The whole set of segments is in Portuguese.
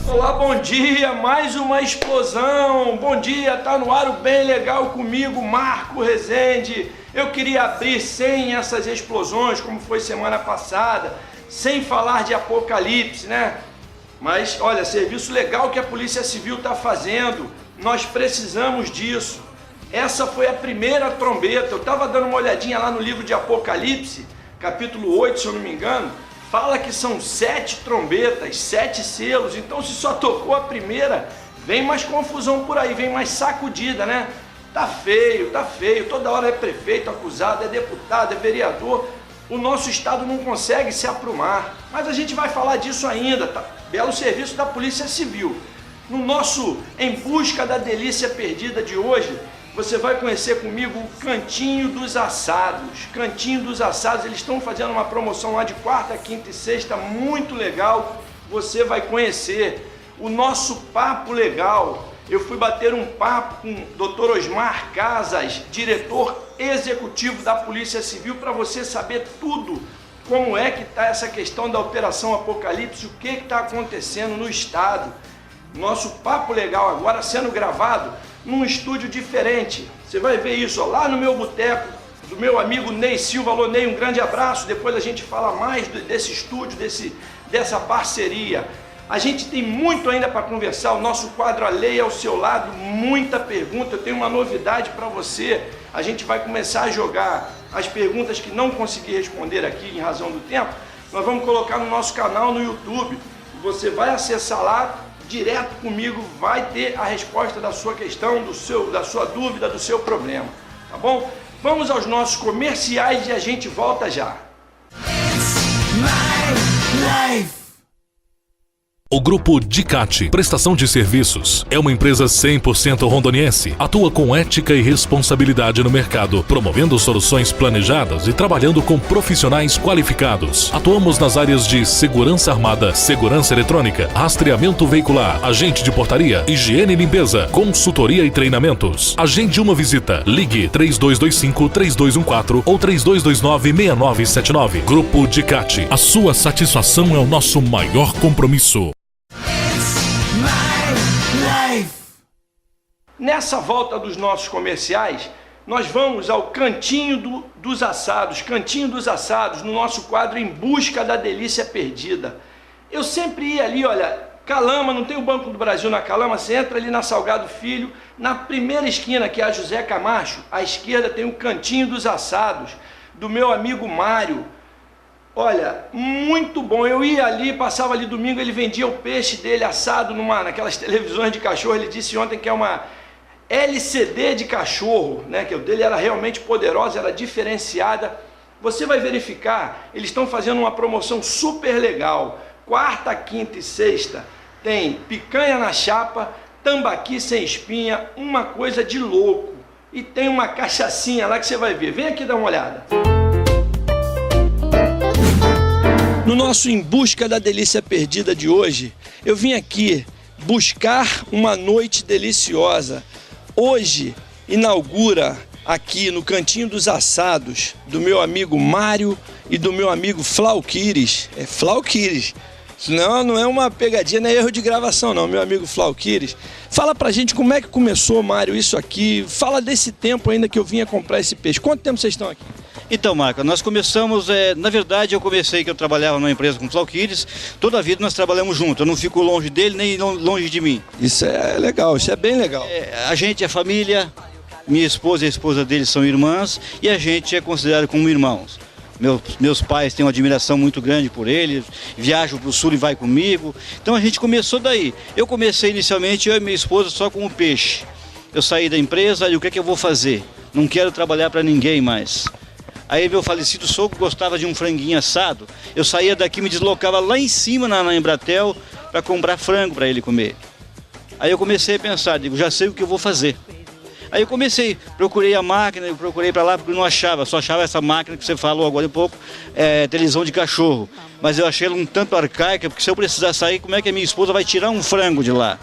Olá, bom dia, mais uma explosão. Bom dia, tá no ar o Bem Legal comigo, Marco Rezende. Eu queria abrir sem essas explosões, como foi semana passada, sem falar de apocalipse, né? Mas olha, serviço legal que a Polícia Civil está fazendo, nós precisamos disso. Essa foi a primeira trombeta. Eu estava dando uma olhadinha lá no livro de Apocalipse, capítulo 8, se eu não me engano. Fala que são 7 trombetas, 7 selos, então se só tocou a primeira, vem mais confusão por aí, vem mais sacudida, né? Tá feio, toda hora é prefeito acusado, é deputado, é vereador, o nosso estado não consegue se aprumar, mas a gente vai falar disso ainda, tá? Belo serviço da Polícia Civil. No nosso Em Busca da Delícia Perdida de hoje, você vai conhecer comigo o Cantinho dos Assados. Cantinho dos Assados, eles estão fazendo uma promoção lá de quarta, quinta e sexta, muito legal. Você vai conhecer o nosso Papo Legal. Eu fui bater um papo com o Dr. Osmar Casas, diretor executivo da Polícia Civil, para você saber tudo, como é que está essa questão da Operação Apocalipse, o que está acontecendo no estado. Nosso Papo Legal agora sendo gravado num estúdio diferente. Você vai ver isso ó, lá no meu boteco, do meu amigo Ney Silva. Alô, Ney, um grande abraço. Depois a gente fala mais desse estúdio, dessa parceria. A gente tem muito ainda para conversar. O nosso quadro A Lei ao Seu Lado, muita pergunta. Eu tenho uma novidade para você. A gente vai começar a jogar as perguntas que não consegui responder aqui em razão do tempo. Nós vamos colocar no nosso canal no YouTube. Você vai acessar lá, direto comigo, vai ter a resposta da sua questão, da sua dúvida, do seu problema, tá bom? Vamos aos nossos comerciais e a gente volta já. O Grupo Dicate, prestação de serviços, é uma empresa 100% rondoniense. Atua com ética e responsabilidade no mercado, promovendo soluções planejadas e trabalhando com profissionais qualificados. Atuamos nas áreas de segurança armada, segurança eletrônica, rastreamento veicular, agente de portaria, higiene e limpeza, consultoria e treinamentos. Agende uma visita. Ligue 3225-3214 ou 3229-6979. Grupo Dicate. A sua satisfação é o nosso maior compromisso. Nessa volta dos nossos comerciais, nós vamos ao Cantinho dos Assados, no nosso quadro Em Busca da Delícia Perdida. Eu sempre ia ali, olha, Calama, não tem o Banco do Brasil na Calama, você entra ali na Salgado Filho, na primeira esquina, que é a José Camacho, à esquerda tem o Cantinho dos Assados, do meu amigo Mário. Olha, muito bom. Eu ia ali, passava ali domingo, ele vendia o peixe dele assado naquelas televisões de cachorro. Ele disse ontem que é uma LCD de cachorro, né? Que o dele era realmente poderosa, era diferenciada. Você vai verificar, eles estão fazendo uma promoção super legal. Quarta, quinta e sexta tem picanha na chapa, tambaqui sem espinha, uma coisa de louco. E tem uma cachaçinha lá que você vai ver. Vem aqui dar uma olhada. No nosso Em Busca da Delícia Perdida de hoje, eu vim aqui buscar uma noite deliciosa. Hoje inaugura aqui no Cantinho dos Assados do meu amigo Mário e do meu amigo Flauquires. É Flauquires. Não é uma pegadinha, não é erro de gravação não, meu amigo Flauquires. Fala pra gente como é que começou, Mário, isso aqui. Fala desse tempo ainda que eu vinha comprar esse peixe. Quanto tempo vocês estão aqui? Então, Marco, nós começamos, na verdade eu comecei que eu trabalhava numa empresa com o Flauquires, toda a vida nós trabalhamos juntos, eu não fico longe dele nem longe de mim. Isso é legal, isso é bem legal. A gente é família, minha esposa e a esposa dele são irmãs e a gente é considerado como irmãos. Meus pais têm uma admiração muito grande por ele, viajam para o sul e vai comigo, então a gente começou daí. Eu comecei inicialmente, eu e minha esposa, só com o peixe. Eu saí da empresa e o que é que eu vou fazer? Não quero trabalhar para ninguém mais. Aí meu falecido sogro gostava de um franguinho assado. Eu saía daqui, me deslocava lá em cima na Embratel para comprar frango para ele comer. Aí eu comecei a pensar, digo, já sei o que eu vou fazer. Aí eu comecei, procurei a máquina, eu procurei para lá porque eu não achava, só achava essa máquina que você falou agora um pouco, televisão de cachorro. Mas eu achei ela um tanto arcaica, porque se eu precisar sair, como é que a minha esposa vai tirar um frango de lá?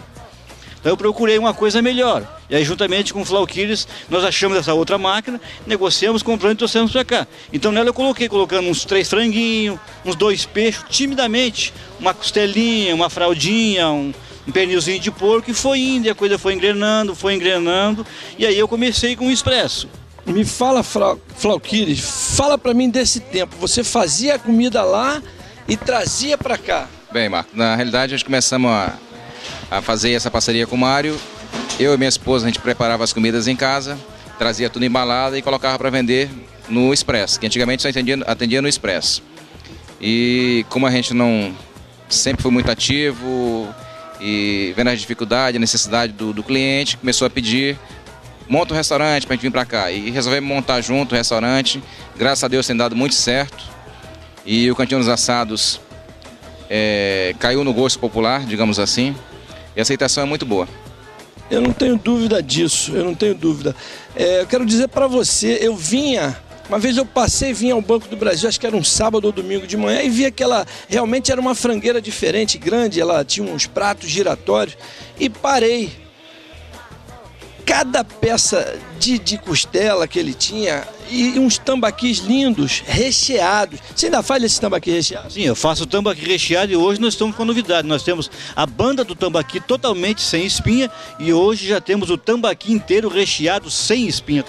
Então eu procurei uma coisa melhor. E aí, juntamente com o Flauquires, nós achamos essa outra máquina, negociamos, compramos e trouxemos para cá. Então nela eu colocando uns 3 franguinhos, uns 2 peixes, timidamente, uma costelinha, uma fraldinha, um pernilzinho de porco, e foi indo, e a coisa foi engrenando, e aí eu comecei com o expresso. Me fala, Flauquires, fala para mim desse tempo. Você fazia a comida lá e trazia para cá? Bem, Marco, na realidade, nós começamos a fazer essa parceria com o Mário. Eu e minha esposa, a gente preparava as comidas em casa, trazia tudo embalado e colocava para vender no Expresso, que antigamente só atendia no Expresso. E como a gente não sempre foi muito ativo e vendo as dificuldades, a necessidade do cliente, começou a pedir, monta um restaurante para a gente vir para cá. E resolvemos montar junto o restaurante, graças a Deus tem dado muito certo. E o Cantinho dos Assados caiu no gosto popular, digamos assim. E a aceitação é muito boa. Eu não tenho dúvida disso, eu não tenho dúvida. Eu quero dizer para você, uma vez eu vinha ao Banco do Brasil, acho que era um sábado ou domingo de manhã, e vi realmente era uma frangueira diferente, grande, ela tinha uns pratos giratórios, e parei. Cada peça de costela que ele tinha, e uns tambaquis lindos, recheados. Você ainda faz esse tambaqui recheado? Sim, eu faço o tambaqui recheado e hoje nós estamos com a novidade. Nós temos a banda do tambaqui totalmente sem espinha e hoje já temos o tambaqui inteiro recheado sem espinha.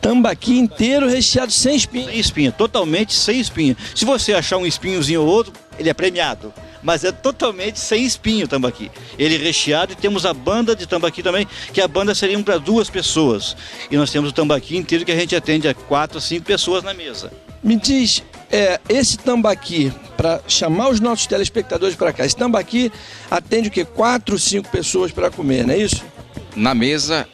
Tambaqui inteiro recheado sem espinha? Sem espinha, totalmente sem espinha. Se você achar um espinhozinho ou outro, ele é premiado. Mas é totalmente sem espinho o tambaqui. Ele é recheado e temos a banda de tambaqui também, que a banda seria para 2 pessoas. E nós temos o tambaqui inteiro que a gente atende a 4 a 5 pessoas na mesa. Me diz, esse tambaqui, para chamar os nossos telespectadores para cá, esse tambaqui atende o quê? 4 ou 5 pessoas para comer, não é isso? Na mesa,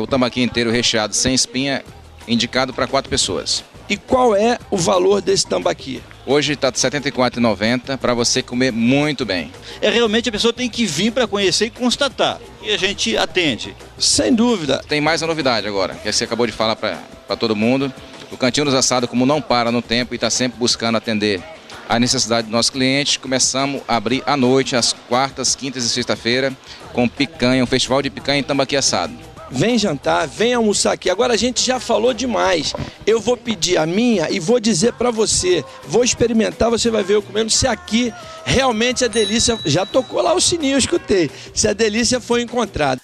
o tambaqui inteiro recheado sem espinha, indicado para 4 pessoas. E qual é o valor desse tambaqui? Hoje está de R$ 74,90 para você comer muito bem. Realmente a pessoa tem que vir para conhecer e constatar. E a gente atende. Sem dúvida. Tem mais uma novidade agora, que você acabou de falar para todo mundo. O Cantinho dos Assados, como não para no tempo e está sempre buscando atender a necessidade do nosso cliente, começamos a abrir à noite, às quartas, quintas e sexta-feira, com picanha, um festival de picanha e tambaqui assado. Vem jantar, vem almoçar aqui. Agora a gente já falou demais. Eu vou pedir a minha e vou dizer pra você. Vou experimentar, você vai ver eu comendo. Se aqui realmente a delícia... Já tocou lá o sininho, eu escutei. Se a delícia foi encontrada.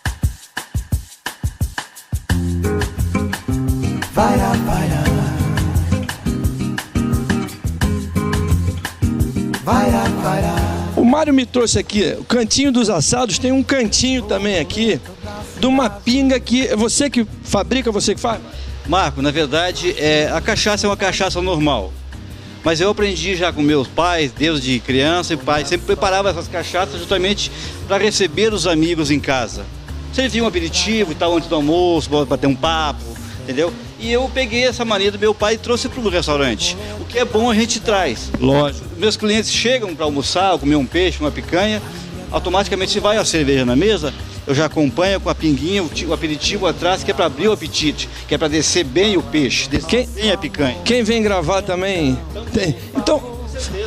O Mário me trouxe aqui o Cantinho dos Assados. Tem um cantinho também aqui de uma pinga que é você que fabrica, você que faz? Marco, na verdade, a cachaça é uma cachaça normal. Mas eu aprendi já com meus pais, desde criança e pai, sempre preparava essas cachaças justamente para receber os amigos em casa. Servia um aperitivo e tal, antes do almoço, para bater um papo, entendeu? E eu peguei essa mania do meu pai e trouxe para o restaurante. O que é bom a gente traz. Lógico. Meus clientes chegam para almoçar, comer um peixe, uma picanha, automaticamente se vai a cerveja na mesa, eu já acompanho com a pinguinha, o aperitivo atrás, que é para abrir o apetite, que é para descer bem o peixe, descer bem a picanha. Quem vem gravar também tem. Então,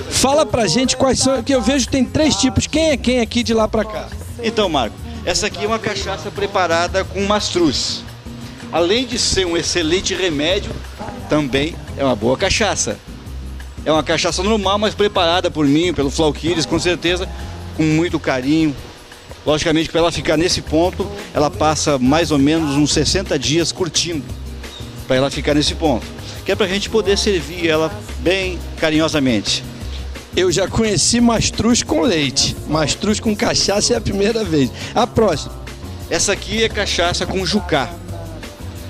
fala pra gente quais são, que eu vejo que tem 3 tipos. Quem é quem aqui de lá pra cá? Então, Marco, essa aqui é uma cachaça preparada com mastruz. Além de ser um excelente remédio, também é uma boa cachaça. É uma cachaça normal, mas preparada por mim, pelo Flauquires, com certeza, com muito carinho. Logicamente, para ela ficar nesse ponto, ela passa mais ou menos uns 60 dias curtindo, para ela ficar nesse ponto. Que é para a gente poder servir ela bem carinhosamente. Eu já conheci mastruz com leite. Mastruz com cachaça é a primeira vez. A próxima. Essa aqui é cachaça com jucá.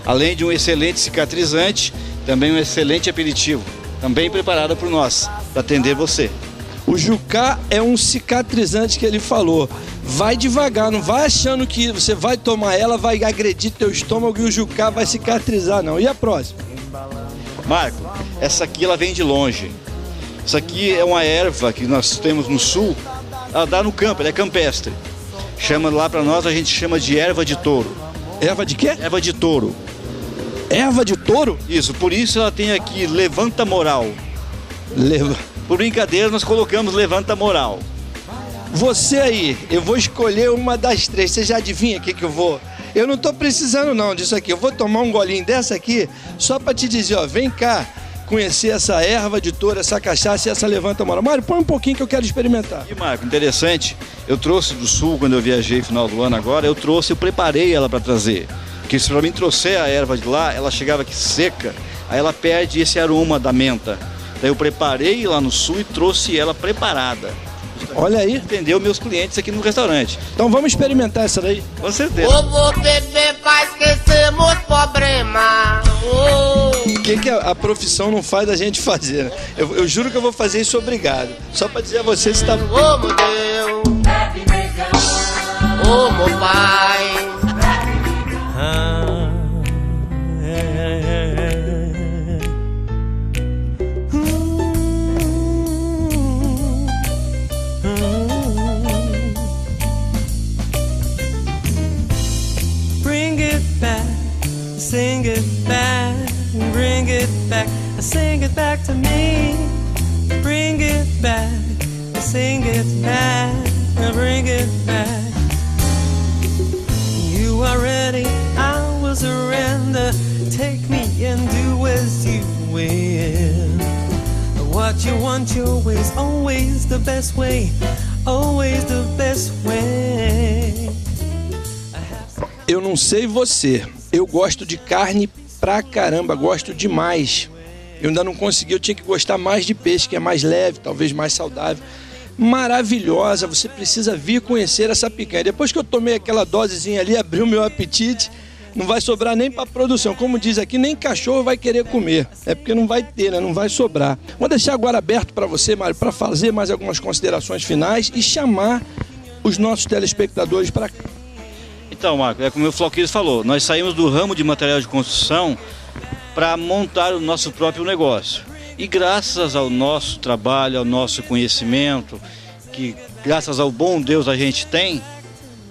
Além de um excelente cicatrizante, também um excelente aperitivo. Também preparada por nós, para atender você. O jucá é um cicatrizante que ele falou. Vai devagar, não vai achando que você vai tomar ela, vai agredir teu estômago e o jucá vai cicatrizar, não. E a próxima? Marco, essa aqui ela vem de longe. Essa aqui é uma erva que nós temos no sul. Ela dá no campo, ela é campestre. Chama lá para nós, a gente chama de erva de touro. Erva de quê? Erva de touro. Erva de touro? Isso, por isso ela tem aqui levanta moral. Por brincadeira nós colocamos levanta moral. Você aí, eu vou escolher uma das três. Você já adivinha o que eu vou? Eu não tô precisando não disso aqui. Eu vou tomar um golinho dessa aqui só para te dizer, ó, vem cá conhecer essa erva de touro, essa cachaça e essa levanta moral. Mário, põe um pouquinho que eu quero experimentar. E Marco, interessante, eu trouxe do sul quando eu viajei no final do ano agora, eu preparei ela para trazer. Porque se para mim trouxer a erva de lá, ela chegava aqui seca, aí ela perde esse aroma da menta. Daí eu preparei lá no sul e trouxe ela preparada. Olha aí. Atendeu meus clientes aqui no restaurante. Então vamos experimentar essa daí. Com certeza. Eu vou beber pra esquecer meus problemas. O que a profissão não faz a gente fazer, né? Eu juro que eu vou fazer isso obrigado. Só para dizer a você se tá... Ô meu Deus, ô meu pai. Bring it back, sing it back, bring it back, sing it back to me. Bring it back, sing it back, bring it back. You are ready, I will surrender. Take me and do as you will. What you want your ways, always the best way, always the best way. Eu não sei você, eu gosto de carne pra caramba, gosto demais. Eu ainda não consegui, eu tinha que gostar mais de peixe, que é mais leve, talvez mais saudável. Maravilhosa, você precisa vir conhecer essa picanha. Depois que eu tomei aquela dosezinha ali, abriu meu apetite, não vai sobrar nem para produção. Como diz aqui, nem cachorro vai querer comer. É porque não vai ter, né? Não vai sobrar. Vou deixar agora aberto para você, Mário, para fazer mais algumas considerações finais e chamar os nossos telespectadores para... Então, Marco, é como o Floquires falou, nós saímos do ramo de material de construção para montar o nosso próprio negócio. E graças ao nosso trabalho, ao nosso conhecimento, que graças ao bom Deus a gente tem,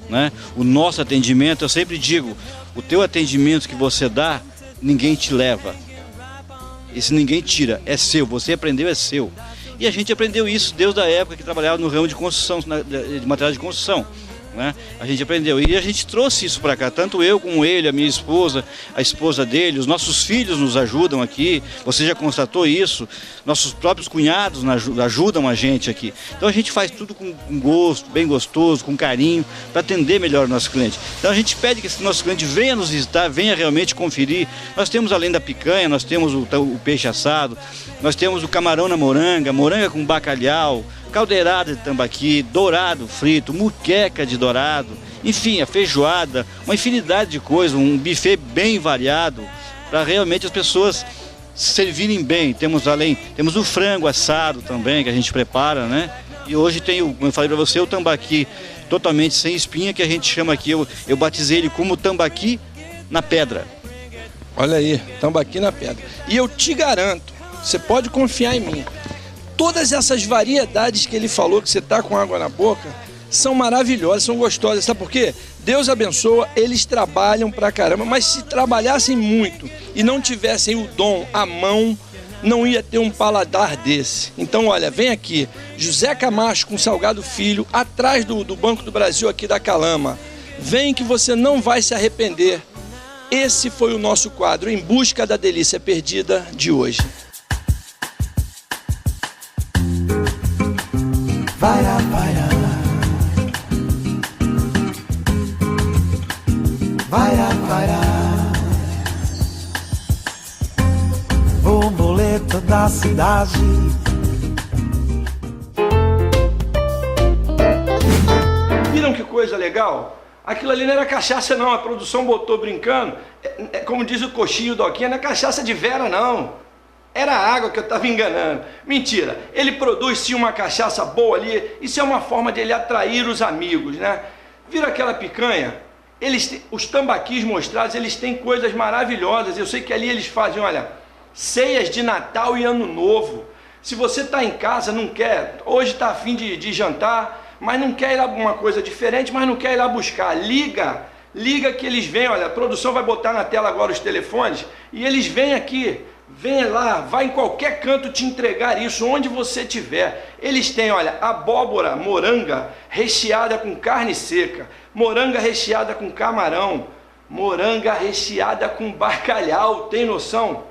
né, o nosso atendimento, eu sempre digo, o teu atendimento que você dá, ninguém te leva. Esse ninguém tira, é seu, você aprendeu, é seu. E a gente aprendeu isso desde a época que trabalhava no ramo de construção, de material de construção. Né? A gente aprendeu e a gente trouxe isso para cá, tanto eu como ele, a minha esposa, a esposa dele, os nossos filhos nos ajudam aqui, você já constatou isso, nossos próprios cunhados ajudam a gente aqui. Então a gente faz tudo com gosto, bem gostoso, com carinho, para atender melhor o nosso cliente. Então a gente pede que esse nosso cliente venha nos visitar, venha realmente conferir. Nós temos além da picanha, nós temos o peixe assado, nós temos o camarão na moranga, moranga com bacalhau, caldeirada de tambaqui, dourado frito, muqueca de dourado, enfim, a feijoada, uma infinidade de coisas, um buffet bem variado, para realmente as pessoas servirem bem. Temos o frango assado também, que a gente prepara, né? E hoje tem, como eu falei para você, o tambaqui totalmente sem espinha, que a gente chama aqui, eu batizei ele como tambaqui na pedra. Olha aí, tambaqui na pedra. E eu te garanto, você pode confiar em mim, todas essas variedades que ele falou, que você tá com água na boca, são maravilhosas, são gostosas. Sabe por quê? Deus abençoa, eles trabalham pra caramba, mas se trabalhassem muito e não tivessem o dom, a mão, não ia ter um paladar desse. Então, olha, vem aqui, José Camacho com Salgado Filho, atrás do Banco do Brasil aqui da Calama. Vem que você não vai se arrepender. Esse foi o nosso quadro, Em Busca da Delícia Perdida, de hoje. Vaira, vaira. Vaira, vaira. Borboleta da cidade. Viram que coisa legal? Aquilo ali não era cachaça não, a produção botou brincando. Como diz o Coxinho Doquinha, não é cachaça de Vera não. Era a água que eu estava enganando. Mentira, ele produz sim uma cachaça boa ali, isso é uma forma de ele atrair os amigos, né? Vira aquela picanha, os tambaquis mostrados, eles têm coisas maravilhosas. Eu sei que ali eles fazem, olha, ceias de Natal e Ano Novo. Se você está em casa, não quer, hoje está a fim de jantar, mas não quer ir lá uma coisa diferente, mas não quer ir lá buscar, liga liga que eles vêm, olha, a produção vai botar na tela agora os telefones, e eles vêm aqui, vem lá, vai em qualquer canto te entregar isso, onde você estiver. Eles têm, olha, abóbora, moranga recheada com carne seca, moranga recheada com camarão, moranga recheada com bacalhau, tem noção?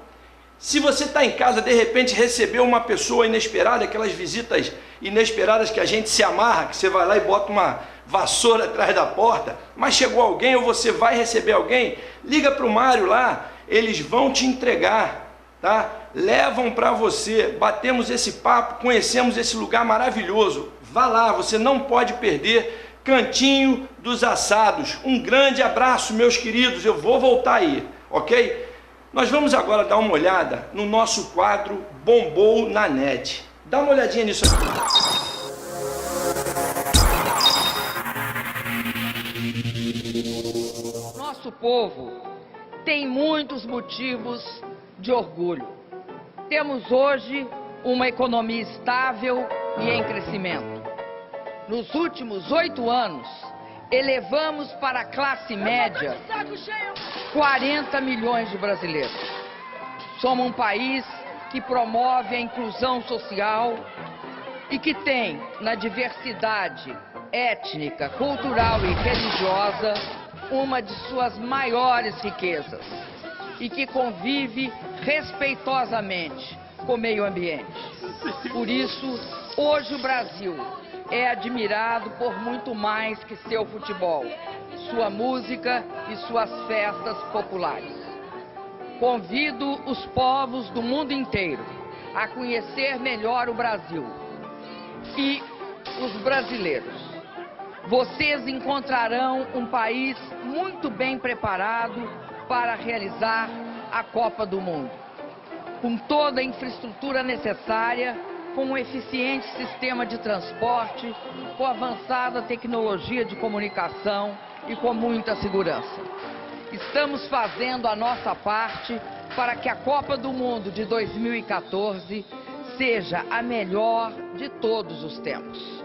Se você está em casa, de repente recebeu uma pessoa inesperada, aquelas visitas inesperadas que a gente se amarra, que você vai lá e bota uma vassoura atrás da porta, mas chegou alguém ou você vai receber alguém, liga para o Mário lá, eles vão te entregar, tá? Levam para você, batemos esse papo, conhecemos esse lugar maravilhoso, vá lá, você não pode perder. Cantinho dos Assados. Um grande abraço, meus queridos, eu vou voltar aí, ok? Nós vamos agora dar uma olhada no nosso quadro Bombou na Net. Dá uma olhadinha nisso aqui. Nosso povo tem muitos motivos de orgulho. Temos hoje uma economia estável e em crescimento. Nos últimos 8 anos, elevamos para a classe média 40 milhões de brasileiros. Somos um país que promove a inclusão social e que tem, na diversidade étnica, cultural e religiosa, uma de suas maiores riquezas e que convive respeitosamente com o meio ambiente. Por isso, hoje o Brasil é admirado por muito mais que seu futebol, sua música e suas festas populares. Convido os povos do mundo inteiro a conhecer melhor o Brasil e os brasileiros. Vocês encontrarão um país muito bem preparado para realizar a Copa do Mundo, com toda a infraestrutura necessária, com um eficiente sistema de transporte, com avançada tecnologia de comunicação e com muita segurança. Estamos fazendo a nossa parte para que a Copa do Mundo de 2014 seja a melhor de todos os tempos.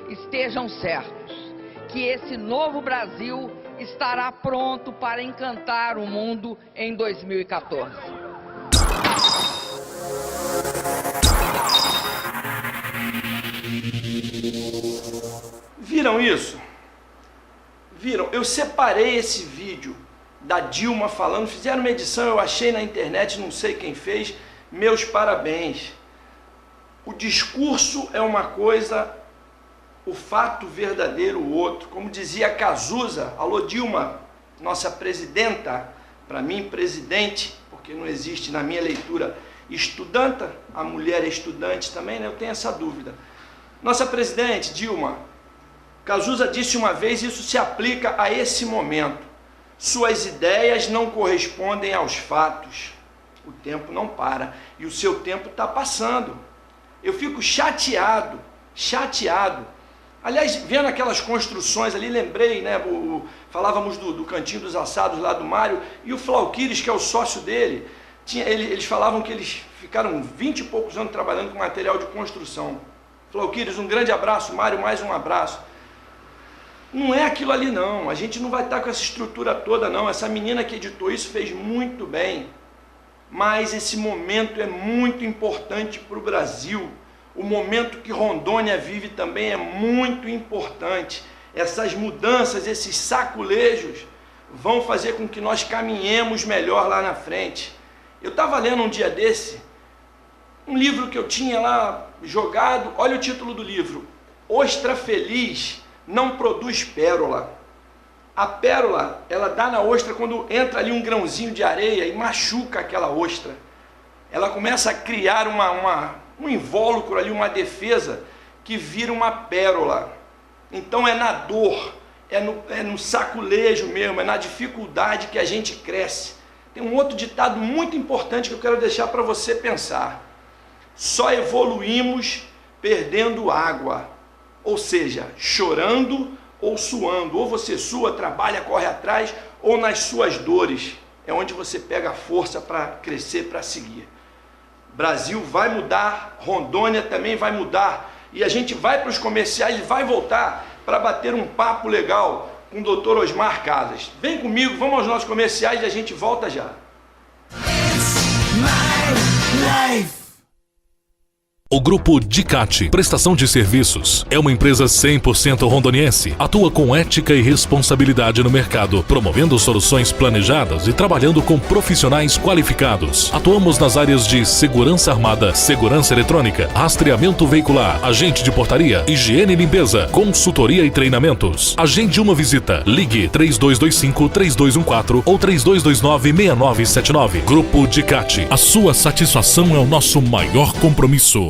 Estejam certos que esse novo Brasil estará pronto para encantar o mundo em 2014. Viram isso? Viram? Eu separei esse vídeo da Dilma falando, fizeram uma edição, eu achei na internet, não sei quem fez, meus parabéns. O discurso é uma coisa, o fato verdadeiro o outro. Como dizia Cazuza, alô Dilma, nossa presidenta, para mim presidente, porque não existe na minha leitura estudanta, a mulher é estudante também, né? Eu tenho essa dúvida. Nossa presidente, Dilma, Cazuza disse uma vez, isso se aplica a esse momento: suas ideias não correspondem aos fatos. O tempo não para e o seu tempo está passando. Eu fico chateado. Aliás, vendo aquelas construções ali, lembrei, né? Falávamos do Cantinho dos Assados lá do Mário, e o Flauquires, que é o sócio dele, eles falavam que eles ficaram 20 e poucos anos trabalhando com material de construção. Flauquires, um grande abraço. Mário, mais um abraço. Não é aquilo ali não, a gente não vai estar com essa estrutura toda não. Essa menina que editou isso fez muito bem, mas esse momento é muito importante para o Brasil. O momento que Rondônia vive também é muito importante. Essas mudanças, esses saculejos vão fazer com que nós caminhemos melhor lá na frente. Eu estava lendo um dia desse um livro que eu tinha lá jogado, olha o título do livro: Ostra Feliz não produz pérola. A pérola, ela dá na ostra quando entra ali um grãozinho de areia e machuca aquela ostra. Ela começa a criar um invólucro ali, uma defesa, que vira uma pérola. Então é na dor, é no saculejo mesmo, é na dificuldade que a gente cresce. Tem um outro ditado muito importante que eu quero deixar para você pensar: só evoluímos perdendo água, ou seja, chorando ou suando. Ou você sua, trabalha, corre atrás, ou nas suas dores é onde você pega a força para crescer, para seguir. Brasil vai mudar, Rondônia também vai mudar, e a gente vai para os comerciais e vai voltar para bater um papo legal com o Dr. Osmar Casas. Vem comigo, vamos aos nossos comerciais e a gente volta já. O Grupo Dicate, prestação de serviços, é uma empresa 100% rondoniense. Atua com ética e responsabilidade no mercado, promovendo soluções planejadas e trabalhando com profissionais qualificados. Atuamos nas áreas de segurança armada, segurança eletrônica, rastreamento veicular, agente de portaria, higiene e limpeza, consultoria e treinamentos. Agende uma visita. Ligue 3225-3214 ou 3229-6979. Grupo Dicate. A sua satisfação é o nosso maior compromisso.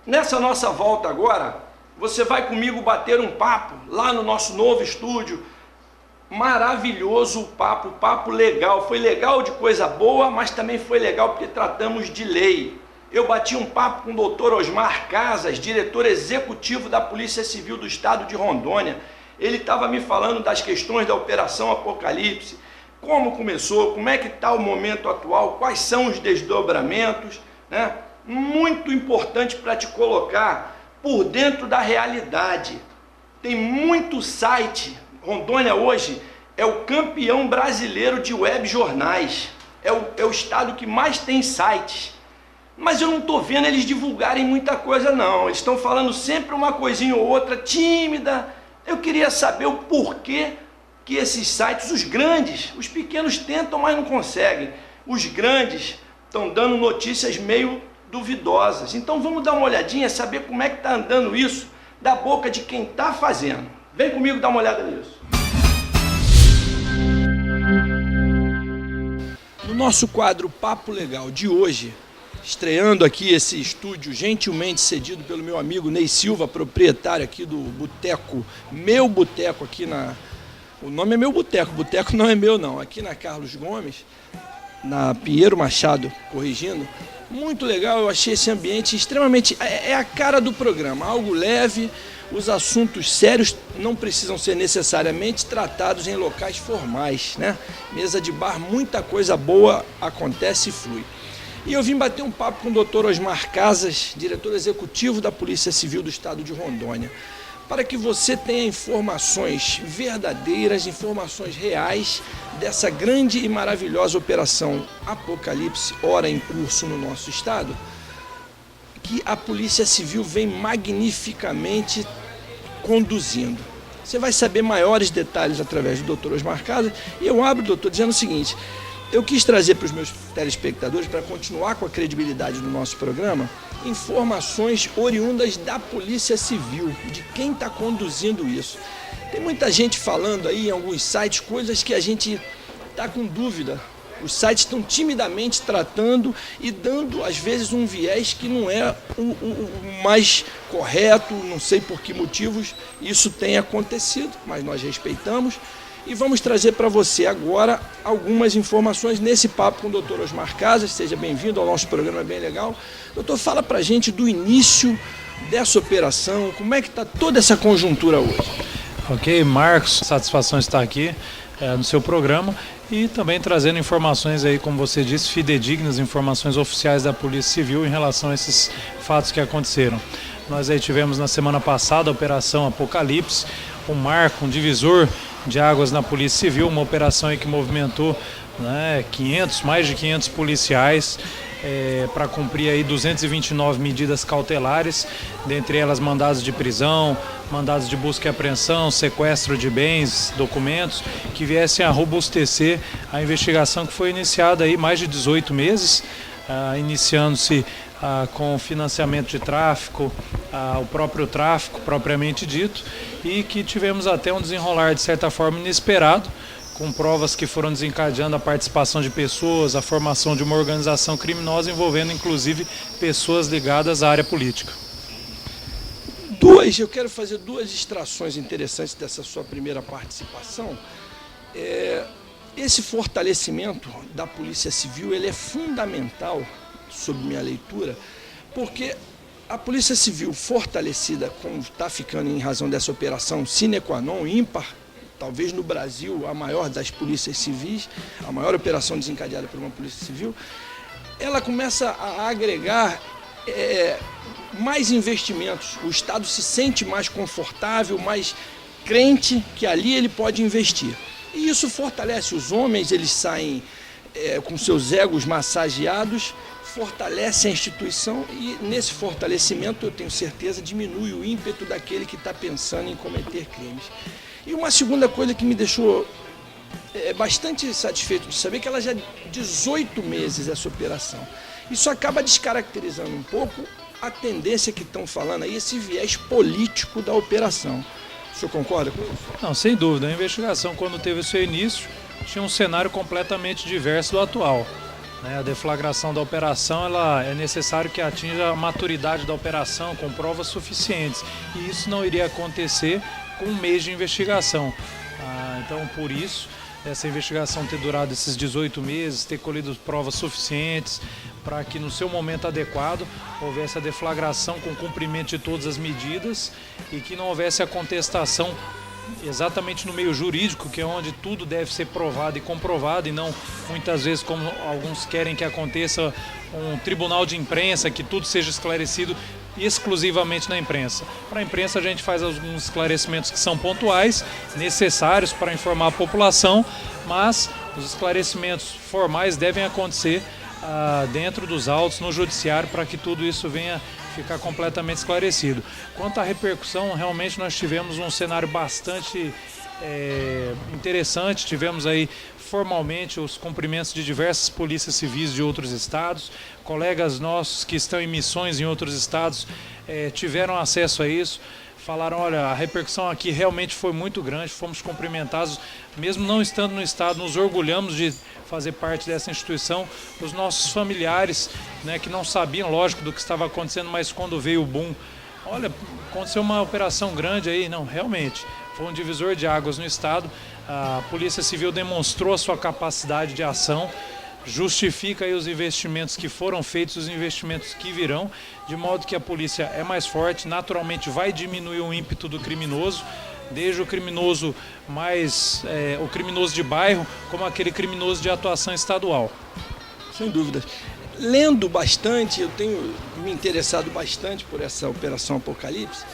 Nessa nossa volta agora, você vai comigo bater um papo lá no nosso novo estúdio. Maravilhoso o papo legal. Foi legal de coisa boa, mas também foi legal porque tratamos de lei. Eu bati um papo com o Dr. Osmar Casas, diretor executivo da Polícia Civil do Estado de Rondônia. Ele estava me falando das questões da Operação Apocalipse, como começou, como é que está o momento atual, quais são os desdobramentos, né? Muito importante para te colocar por dentro da realidade. Tem muito site. Rondônia hoje é o campeão brasileiro de web jornais. É o estado que mais tem sites. Mas eu não estou vendo eles divulgarem muita coisa não. Eles estão falando sempre uma coisinha ou outra tímida. Eu queria saber o porquê que esses sites, os grandes, os pequenos tentam, mas não conseguem. Os grandes estão dando notícias meio duvidosas. Então vamos dar uma olhadinha, saber como é que está andando isso da boca de quem está fazendo. Vem comigo dar uma olhada nisso. No nosso quadro Papo Legal de hoje, estreando aqui esse estúdio gentilmente cedido pelo meu amigo Ney Silva, proprietário aqui do boteco, meu boteco aqui na... O nome é meu boteco, boteco não é meu não, aqui na Carlos Gomes, na Pinheiro Machado, corrigindo. Muito legal, eu achei esse ambiente extremamente... É a cara do programa, algo leve, os assuntos sérios não precisam ser necessariamente tratados em locais formais, né? Mesa de bar, muita coisa boa acontece e flui. E eu vim bater um papo com o Dr. Osmar Casas, diretor executivo da Polícia Civil do Estado de Rondônia, para que você tenha informações verdadeiras, informações reais dessa grande e maravilhosa operação Apocalipse, ora em curso no nosso estado, que a Polícia Civil vem magnificamente conduzindo. Você vai saber maiores detalhes através do Dr. Osmar Casas. E eu abro, doutor, dizendo o seguinte: eu quis trazer para os meus telespectadores, para continuar com a credibilidade do nosso programa, informações oriundas da Polícia Civil, de quem está conduzindo isso. Tem muita gente falando aí em alguns sites coisas que a gente está com dúvida. Os sites estão timidamente tratando e dando, às vezes, um viés que não é o mais correto, não sei por que motivos isso tem acontecido, mas nós respeitamos. E vamos trazer para você agora algumas informações nesse papo com o Dr. Osmar Casas. Seja bem-vindo ao nosso programa, é bem legal. Doutor, fala para a gente do início dessa operação, como é que está toda essa conjuntura hoje? Ok, Marcos, satisfação estar aqui no seu programa e também trazendo informações aí, como você disse, fidedignas, informações oficiais da Polícia Civil em relação a esses fatos que aconteceram. Nós aí tivemos na semana passada a Operação Apocalipse, um marco, um divisor de águas na Polícia Civil, uma operação aí que movimentou, né, mais de 500 policiais para cumprir aí 229 medidas cautelares, dentre elas mandados de prisão, mandados de busca e apreensão, sequestro de bens, documentos, que viessem a robustecer a investigação que foi iniciada aí mais de 18 meses, iniciando-se com financiamento de tráfico, o próprio tráfico propriamente dito, e que tivemos até um desenrolar de certa forma inesperado, com provas que foram desencadeando a participação de pessoas, a formação de uma organização criminosa envolvendo inclusive pessoas ligadas à área política. Eu quero fazer duas extrações interessantes dessa sua primeira participação. Esse fortalecimento da Polícia Civil, ele é fundamental, sob minha leitura, porque a Polícia Civil fortalecida, como está ficando em razão dessa operação sine qua non, ímpar, talvez no Brasil a maior das polícias civis, a maior operação desencadeada por uma polícia civil, ela começa a agregar mais investimentos. O Estado se sente mais confortável, mais crente que ali ele pode investir. E isso fortalece os homens, eles saem com seus egos massageados, fortalece a instituição e nesse fortalecimento, eu tenho certeza, diminui o ímpeto daquele que está pensando em cometer crimes. E uma segunda coisa que me deixou bastante satisfeito de saber que ela já há 18 meses essa operação. Isso acaba descaracterizando um pouco a tendência que estão falando aí, esse viés político da operação. O senhor concorda com isso? Não, sem dúvida. A investigação, quando teve o seu início, tinha um cenário completamente diverso do atual. A deflagração da operação, é necessário que atinja a maturidade da operação com provas suficientes. E isso não iria acontecer com um mês de investigação. Então, por isso, essa investigação ter durado esses 18 meses, ter colhido provas suficientes para que no seu momento adequado houvesse a deflagração com cumprimento de todas as medidas e que não houvesse a contestação exatamente no meio jurídico, que é onde tudo deve ser provado e comprovado, e não muitas vezes como alguns querem que aconteça um tribunal de imprensa, que tudo seja esclarecido exclusivamente na imprensa. Para a imprensa a gente faz alguns esclarecimentos que são pontuais, necessários para informar a população, mas os esclarecimentos formais devem acontecer dentro dos autos, no judiciário, para que tudo isso venha ficar completamente esclarecido. Quanto à repercussão, realmente nós tivemos um cenário bastante interessante. Tivemos aí formalmente os cumprimentos de diversas polícias civis de outros estados, colegas nossos que estão em missões em outros estados tiveram acesso a isso, falaram, olha, a repercussão aqui realmente foi muito grande, fomos cumprimentados, mesmo não estando no estado, nos orgulhamos de fazer parte dessa instituição. Os nossos familiares, que não sabiam, lógico, do que estava acontecendo, mas quando veio o boom, olha, aconteceu uma operação grande aí, não, realmente, foi um divisor de águas no estado. A Polícia Civil demonstrou a sua capacidade de ação, justifica aí os investimentos que foram feitos, os investimentos que virão, de modo que a polícia é mais forte, naturalmente vai diminuir o ímpeto do criminoso, desde o criminoso o criminoso de bairro, como aquele criminoso de atuação estadual. Sem dúvida. Lendo bastante, eu tenho me interessado bastante por essa Operação Apocalipse.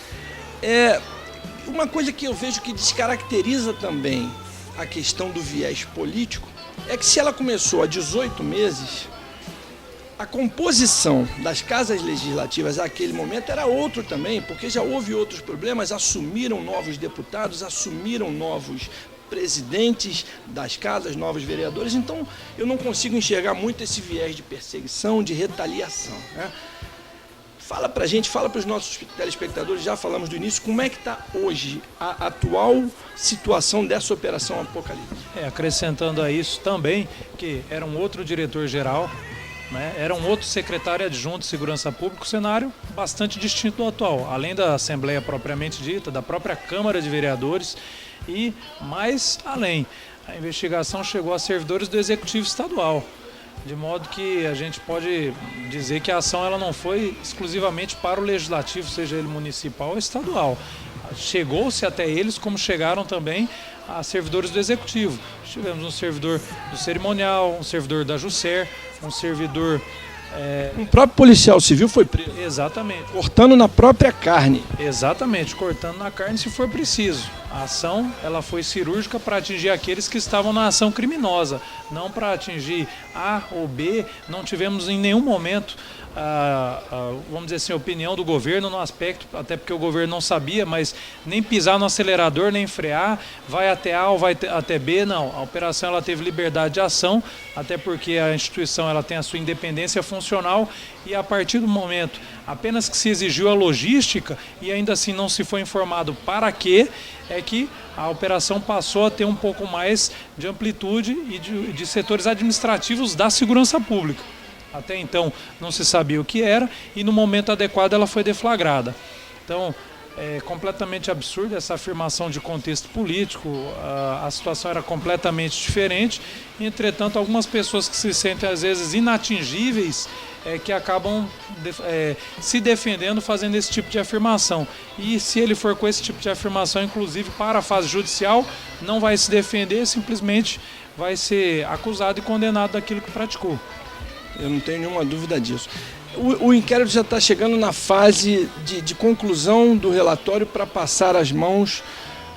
Uma coisa que eu vejo que descaracteriza também a questão do viés político é que se ela começou há 18 meses, a composição das casas legislativas naquele momento era outro também, porque já houve outros problemas, assumiram novos deputados, assumiram novos presidentes das casas, novos vereadores, então eu não consigo enxergar muito esse viés de perseguição, de retaliação, Fala pra gente, fala para os nossos telespectadores, já falamos do início, como é que está hoje a atual situação dessa Operação Apocalipse? Acrescentando a isso também, que era um outro diretor-geral, era um outro secretário adjunto de Segurança Pública, um cenário bastante distinto do atual, além da Assembleia propriamente dita, da própria Câmara de Vereadores e mais além. A investigação chegou a servidores do Executivo Estadual, de modo que a gente pode dizer que a ação ela não foi exclusivamente para o Legislativo, seja ele municipal ou estadual. Chegou-se até eles como chegaram também a servidores do Executivo. Tivemos um servidor do Cerimonial, um servidor da Juscer, um servidor... Um próprio policial civil foi preso. Exatamente. Cortando na própria carne. Exatamente, cortando na carne se for preciso. A ação ela foi cirúrgica para atingir aqueles que estavam na ação criminosa, não para atingir A ou B. Não tivemos em nenhum momento, vamos dizer assim, a opinião do governo no aspecto, até porque o governo não sabia, mas nem pisar no acelerador, nem frear, vai até A ou vai até B, não. A operação ela teve liberdade de ação, até porque a instituição ela tem a sua independência funcional e a partir do momento apenas que se exigiu a logística e ainda assim não se foi informado para quê, é que a operação passou a ter um pouco mais de amplitude e de setores administrativos da segurança pública. Até então não se sabia o que era e no momento adequado ela foi deflagrada. Então é completamente absurda essa afirmação de contexto político, a situação era completamente diferente, entretanto algumas pessoas que se sentem às vezes inatingíveis que acabam se defendendo fazendo esse tipo de afirmação. E se ele for com esse tipo de afirmação, inclusive para a fase judicial, não vai se defender, simplesmente vai ser acusado e condenado daquilo que praticou. Eu não tenho nenhuma dúvida disso. o inquérito já está chegando na fase de conclusão do relatório para passar às mãos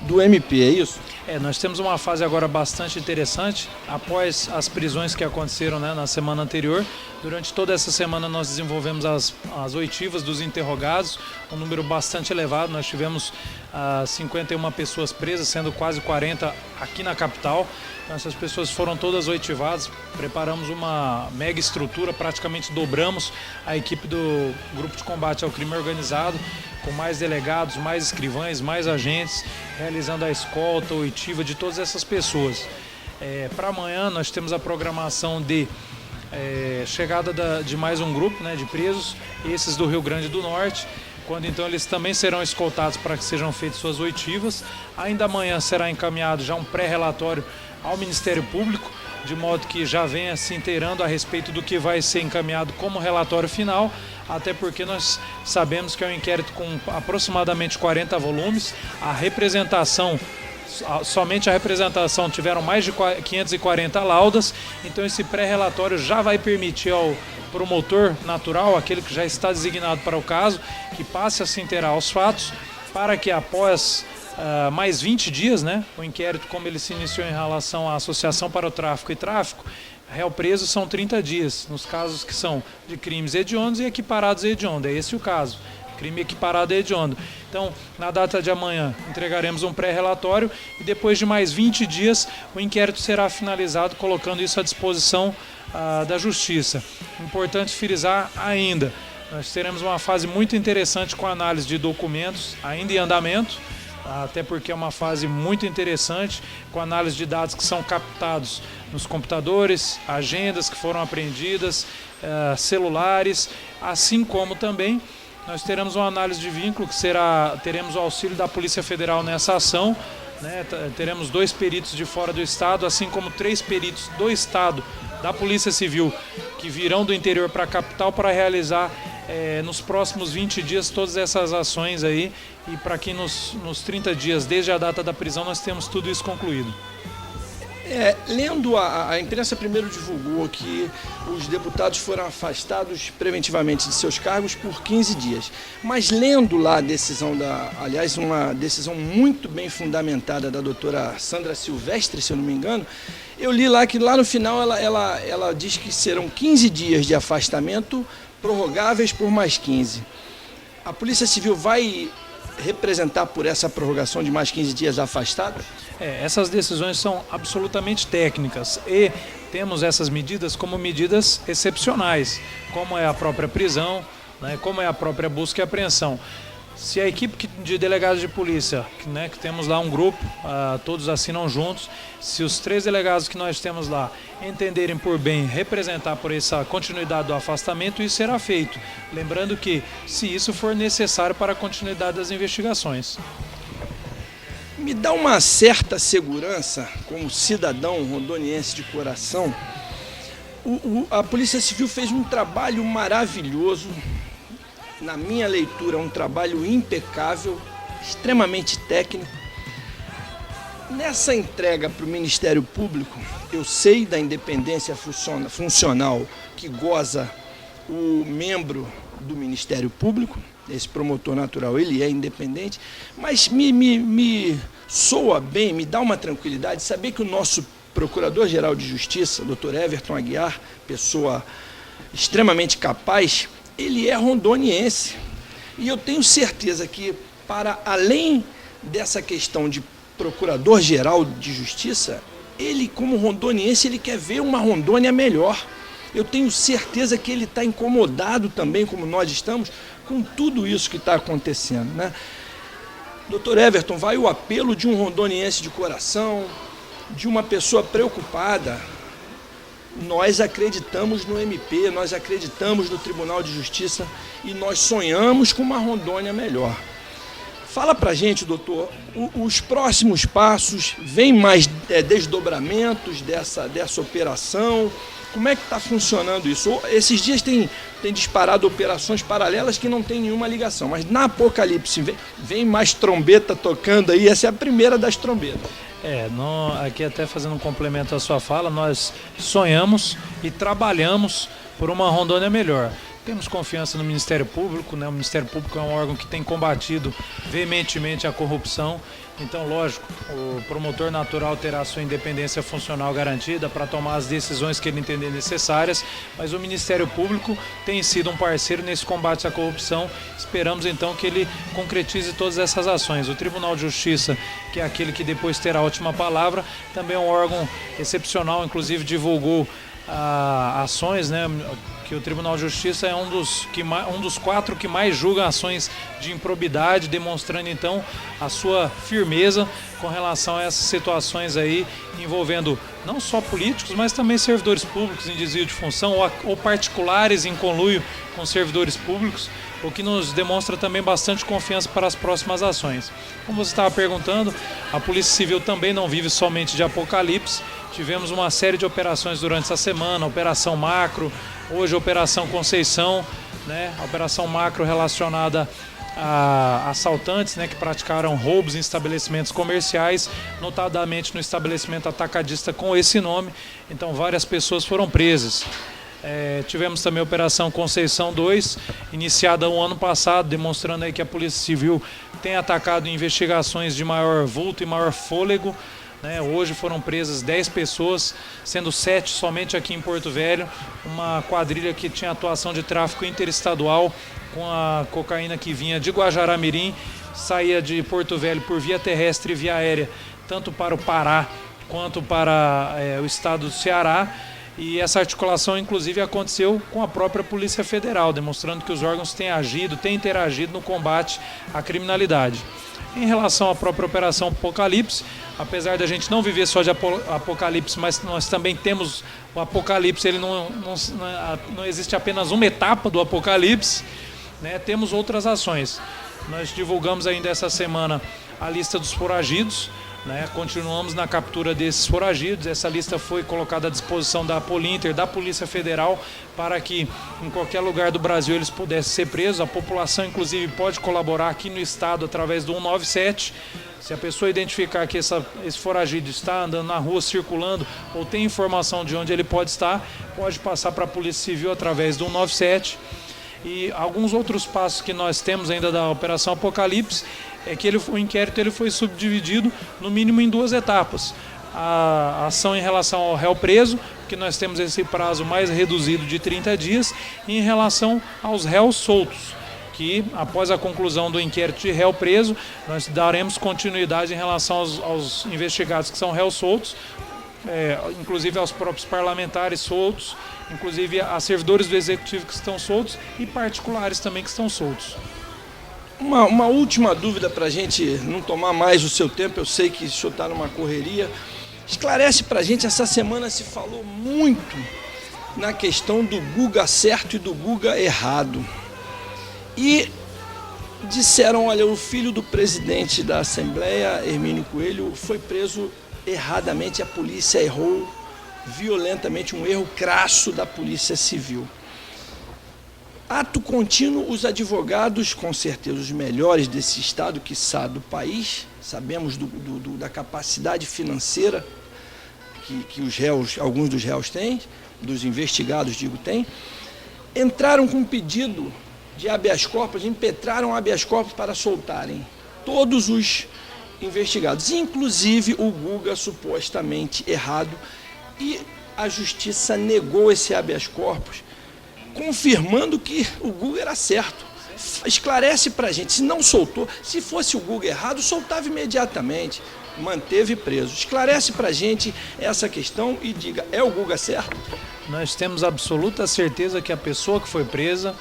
do MP, é isso? Nós temos uma fase agora bastante interessante, após as prisões que aconteceram, né, na semana anterior. Durante toda essa semana nós desenvolvemos as oitivas dos interrogados, um número bastante elevado. Nós tivemos 51 pessoas presas, sendo quase 40 aqui na capital. Então, essas pessoas foram todas oitivadas, preparamos uma mega estrutura, praticamente dobramos a equipe do Grupo de Combate ao Crime Organizado, com mais delegados, mais escrivães, mais agentes, realizando a escolta, oitiva de todas essas pessoas. Para amanhã nós temos a programação de chegada de mais um grupo, né, de presos, esses do Rio Grande do Norte, quando então eles também serão escoltados para que sejam feitas suas oitivas. Ainda amanhã será encaminhado já um pré-relatório ao Ministério Público, de modo que já venha se inteirando a respeito do que vai ser encaminhado como relatório final, até porque nós sabemos que é um inquérito com aproximadamente 40 volumes, somente a representação tiveram mais de 540 laudas, então esse pré-relatório já vai permitir ao promotor natural, aquele que já está designado para o caso, que passe a se inteirar aos fatos, para que após mais 20 dias, né, o inquérito, como ele se iniciou em relação à associação para o tráfico e tráfico, réu preso são 30 dias, nos casos que são de crimes hediondos e equiparados a hediondo, é esse o caso. Crime equiparado a hediondo. Então, na data de amanhã, entregaremos um pré-relatório e depois de mais 20 dias, o inquérito será finalizado, colocando isso à disposição da Justiça. Importante frisar ainda, nós teremos uma fase muito interessante com a análise de documentos, ainda em andamento, até porque é uma fase muito interessante, com análise de dados que são captados nos computadores, agendas que foram apreendidas, celulares, assim como também nós teremos uma análise de vínculo, teremos o auxílio da Polícia Federal nessa ação, né? Teremos 2 peritos de fora do estado, assim como 3 peritos do estado, da Polícia Civil, que virão do interior para a capital para realizar nos próximos 20 dias todas essas ações aí, e para que nos 30 dias, desde a data da prisão, nós temos tudo isso concluído. Lendo a imprensa primeiro divulgou que os deputados foram afastados preventivamente de seus cargos por 15 dias. Mas lendo lá a decisão aliás, uma decisão muito bem fundamentada da doutora Sandra Silvestre, se eu não me engano, eu li lá que lá no final ela diz que serão 15 dias de afastamento prorrogáveis por mais 15. A Polícia Civil vai representar por essa prorrogação de mais 15 dias afastada? Essas decisões são absolutamente técnicas e temos essas medidas como medidas excepcionais, como é a própria prisão, né, como é a própria busca e apreensão. Se a equipe de delegados de polícia, né, que temos lá um grupo, todos assinam juntos, se os 3 delegados que nós temos lá entenderem por bem representar por essa continuidade do afastamento, isso será feito. Lembrando que, se isso for necessário para a continuidade das investigações. Me dá uma certa segurança, como cidadão rondoniense de coração, a Polícia Civil fez um trabalho maravilhoso. Na minha leitura, um trabalho impecável, extremamente técnico. Nessa entrega para o Ministério Público, eu sei da independência funcional que goza o membro do Ministério Público, esse promotor natural, ele é independente, mas me soa bem, me dá uma tranquilidade saber que o nosso Procurador-Geral de Justiça, Dr. Everton Aguiar, pessoa extremamente capaz, ele é rondoniense. E eu tenho certeza que, para além dessa questão de Procurador-Geral de Justiça, ele, como rondoniense, ele quer ver uma Rondônia melhor. Eu tenho certeza que ele está incomodado também, como nós estamos, com tudo isso que está acontecendo, né? Doutor Everton, vai o apelo de um rondoniense de coração, de uma pessoa preocupada. Nós acreditamos no MP, nós acreditamos no Tribunal de Justiça e nós sonhamos com uma Rondônia melhor. Fala pra gente, doutor, os próximos passos, vem mais desdobramentos dessa operação? Como é que está funcionando isso? Esses dias tem disparado operações paralelas que não tem nenhuma ligação, mas na Apocalipse vem mais trombeta tocando aí, essa é a primeira das trombetas. Aqui até fazendo um complemento à sua fala, nós sonhamos e trabalhamos por uma Rondônia melhor. Temos confiança no Ministério Público, né? O Ministério Público é um órgão que tem combatido veementemente a corrupção. Então, lógico, o promotor natural terá sua independência funcional garantida para tomar as decisões que ele entender necessárias, mas o Ministério Público tem sido um parceiro nesse combate à corrupção. Esperamos então que ele concretize todas essas ações. O Tribunal de Justiça, que é aquele que depois terá a última palavra, também é um órgão excepcional, inclusive divulgou ações, né? Que o Tribunal de Justiça é um dos 4 que mais julga ações de improbidade, demonstrando então a sua firmeza com relação a essas situações aí envolvendo não só políticos, mas também servidores públicos em desvio de função ou particulares em conluio com servidores públicos, o que nos demonstra também bastante confiança para as próximas ações. Como você estava perguntando, a Polícia Civil também não vive somente de apocalipse. Tivemos uma série de operações durante essa semana, Operação Macro, hoje a Operação Conceição, né? A Operação Macro relacionada a assaltantes, né, que praticaram roubos em estabelecimentos comerciais, notadamente no estabelecimento atacadista com esse nome. Então várias pessoas foram presas. Tivemos também a Operação Conceição 2, iniciada o ano passado, demonstrando aí que a Polícia Civil tem atacado investigações de maior vulto e maior fôlego. Hoje foram presas 10 pessoas, sendo 7 somente aqui em Porto Velho, uma quadrilha que tinha atuação de tráfico interestadual com a cocaína que vinha de Guajará-Mirim, saía de Porto Velho por via terrestre e via aérea, tanto para o Pará quanto para o estado do Ceará. E essa articulação, inclusive, aconteceu com a própria Polícia Federal, demonstrando que os órgãos têm interagido no combate à criminalidade. Em relação à própria Operação Apocalipse, apesar da gente não viver só de apocalipse, mas nós também temos o apocalipse, ele não existe apenas uma etapa do apocalipse, né? Temos outras ações. Nós divulgamos ainda essa semana a lista dos foragidos, né? Continuamos na captura desses foragidos. Essa lista foi colocada à disposição da Polinter, da Polícia Federal, para que em qualquer lugar do Brasil eles pudessem ser presos. A população, inclusive, pode colaborar aqui no estado através do 197. Se a pessoa identificar que esse foragido está andando na rua, circulando, ou tem informação de onde ele pode estar, pode passar para a Polícia Civil através do 197. E alguns outros passos que nós temos ainda da Operação Apocalipse é que o inquérito foi subdividido no mínimo em 2 etapas. A ação em relação ao réu preso, que nós temos esse prazo mais reduzido de 30 dias, e em relação aos réus soltos, que após a conclusão do inquérito de réu preso, nós daremos continuidade em relação aos investigados que são réus soltos, inclusive aos próprios parlamentares soltos, inclusive a servidores do Executivo que estão soltos e particulares também que estão soltos. Uma última dúvida para a gente não tomar mais o seu tempo, eu sei que o senhor está numa correria. Esclarece para a gente, essa semana se falou muito na questão do Guga certo e do Guga errado. E disseram, olha, o filho do presidente da Assembleia, Hermínio Coelho, foi preso erradamente, a polícia errou violentamente, um erro crasso da Polícia Civil. Ato contínuo, os advogados, com certeza os melhores desse estado, quiçá do país, sabemos da capacidade financeira que os réus, alguns dos réus têm, dos investigados, têm, entraram com um pedido de habeas corpus, impetraram habeas corpus para soltarem todos os investigados, inclusive o Guga supostamente errado, e a justiça negou esse habeas corpus, confirmando que o Guga era certo. Esclarece pra gente, se não soltou, se fosse o Guga errado, soltava imediatamente, manteve preso. Esclarece pra gente essa questão e diga, é o Guga certo? Nós temos absoluta certeza que a pessoa que foi presa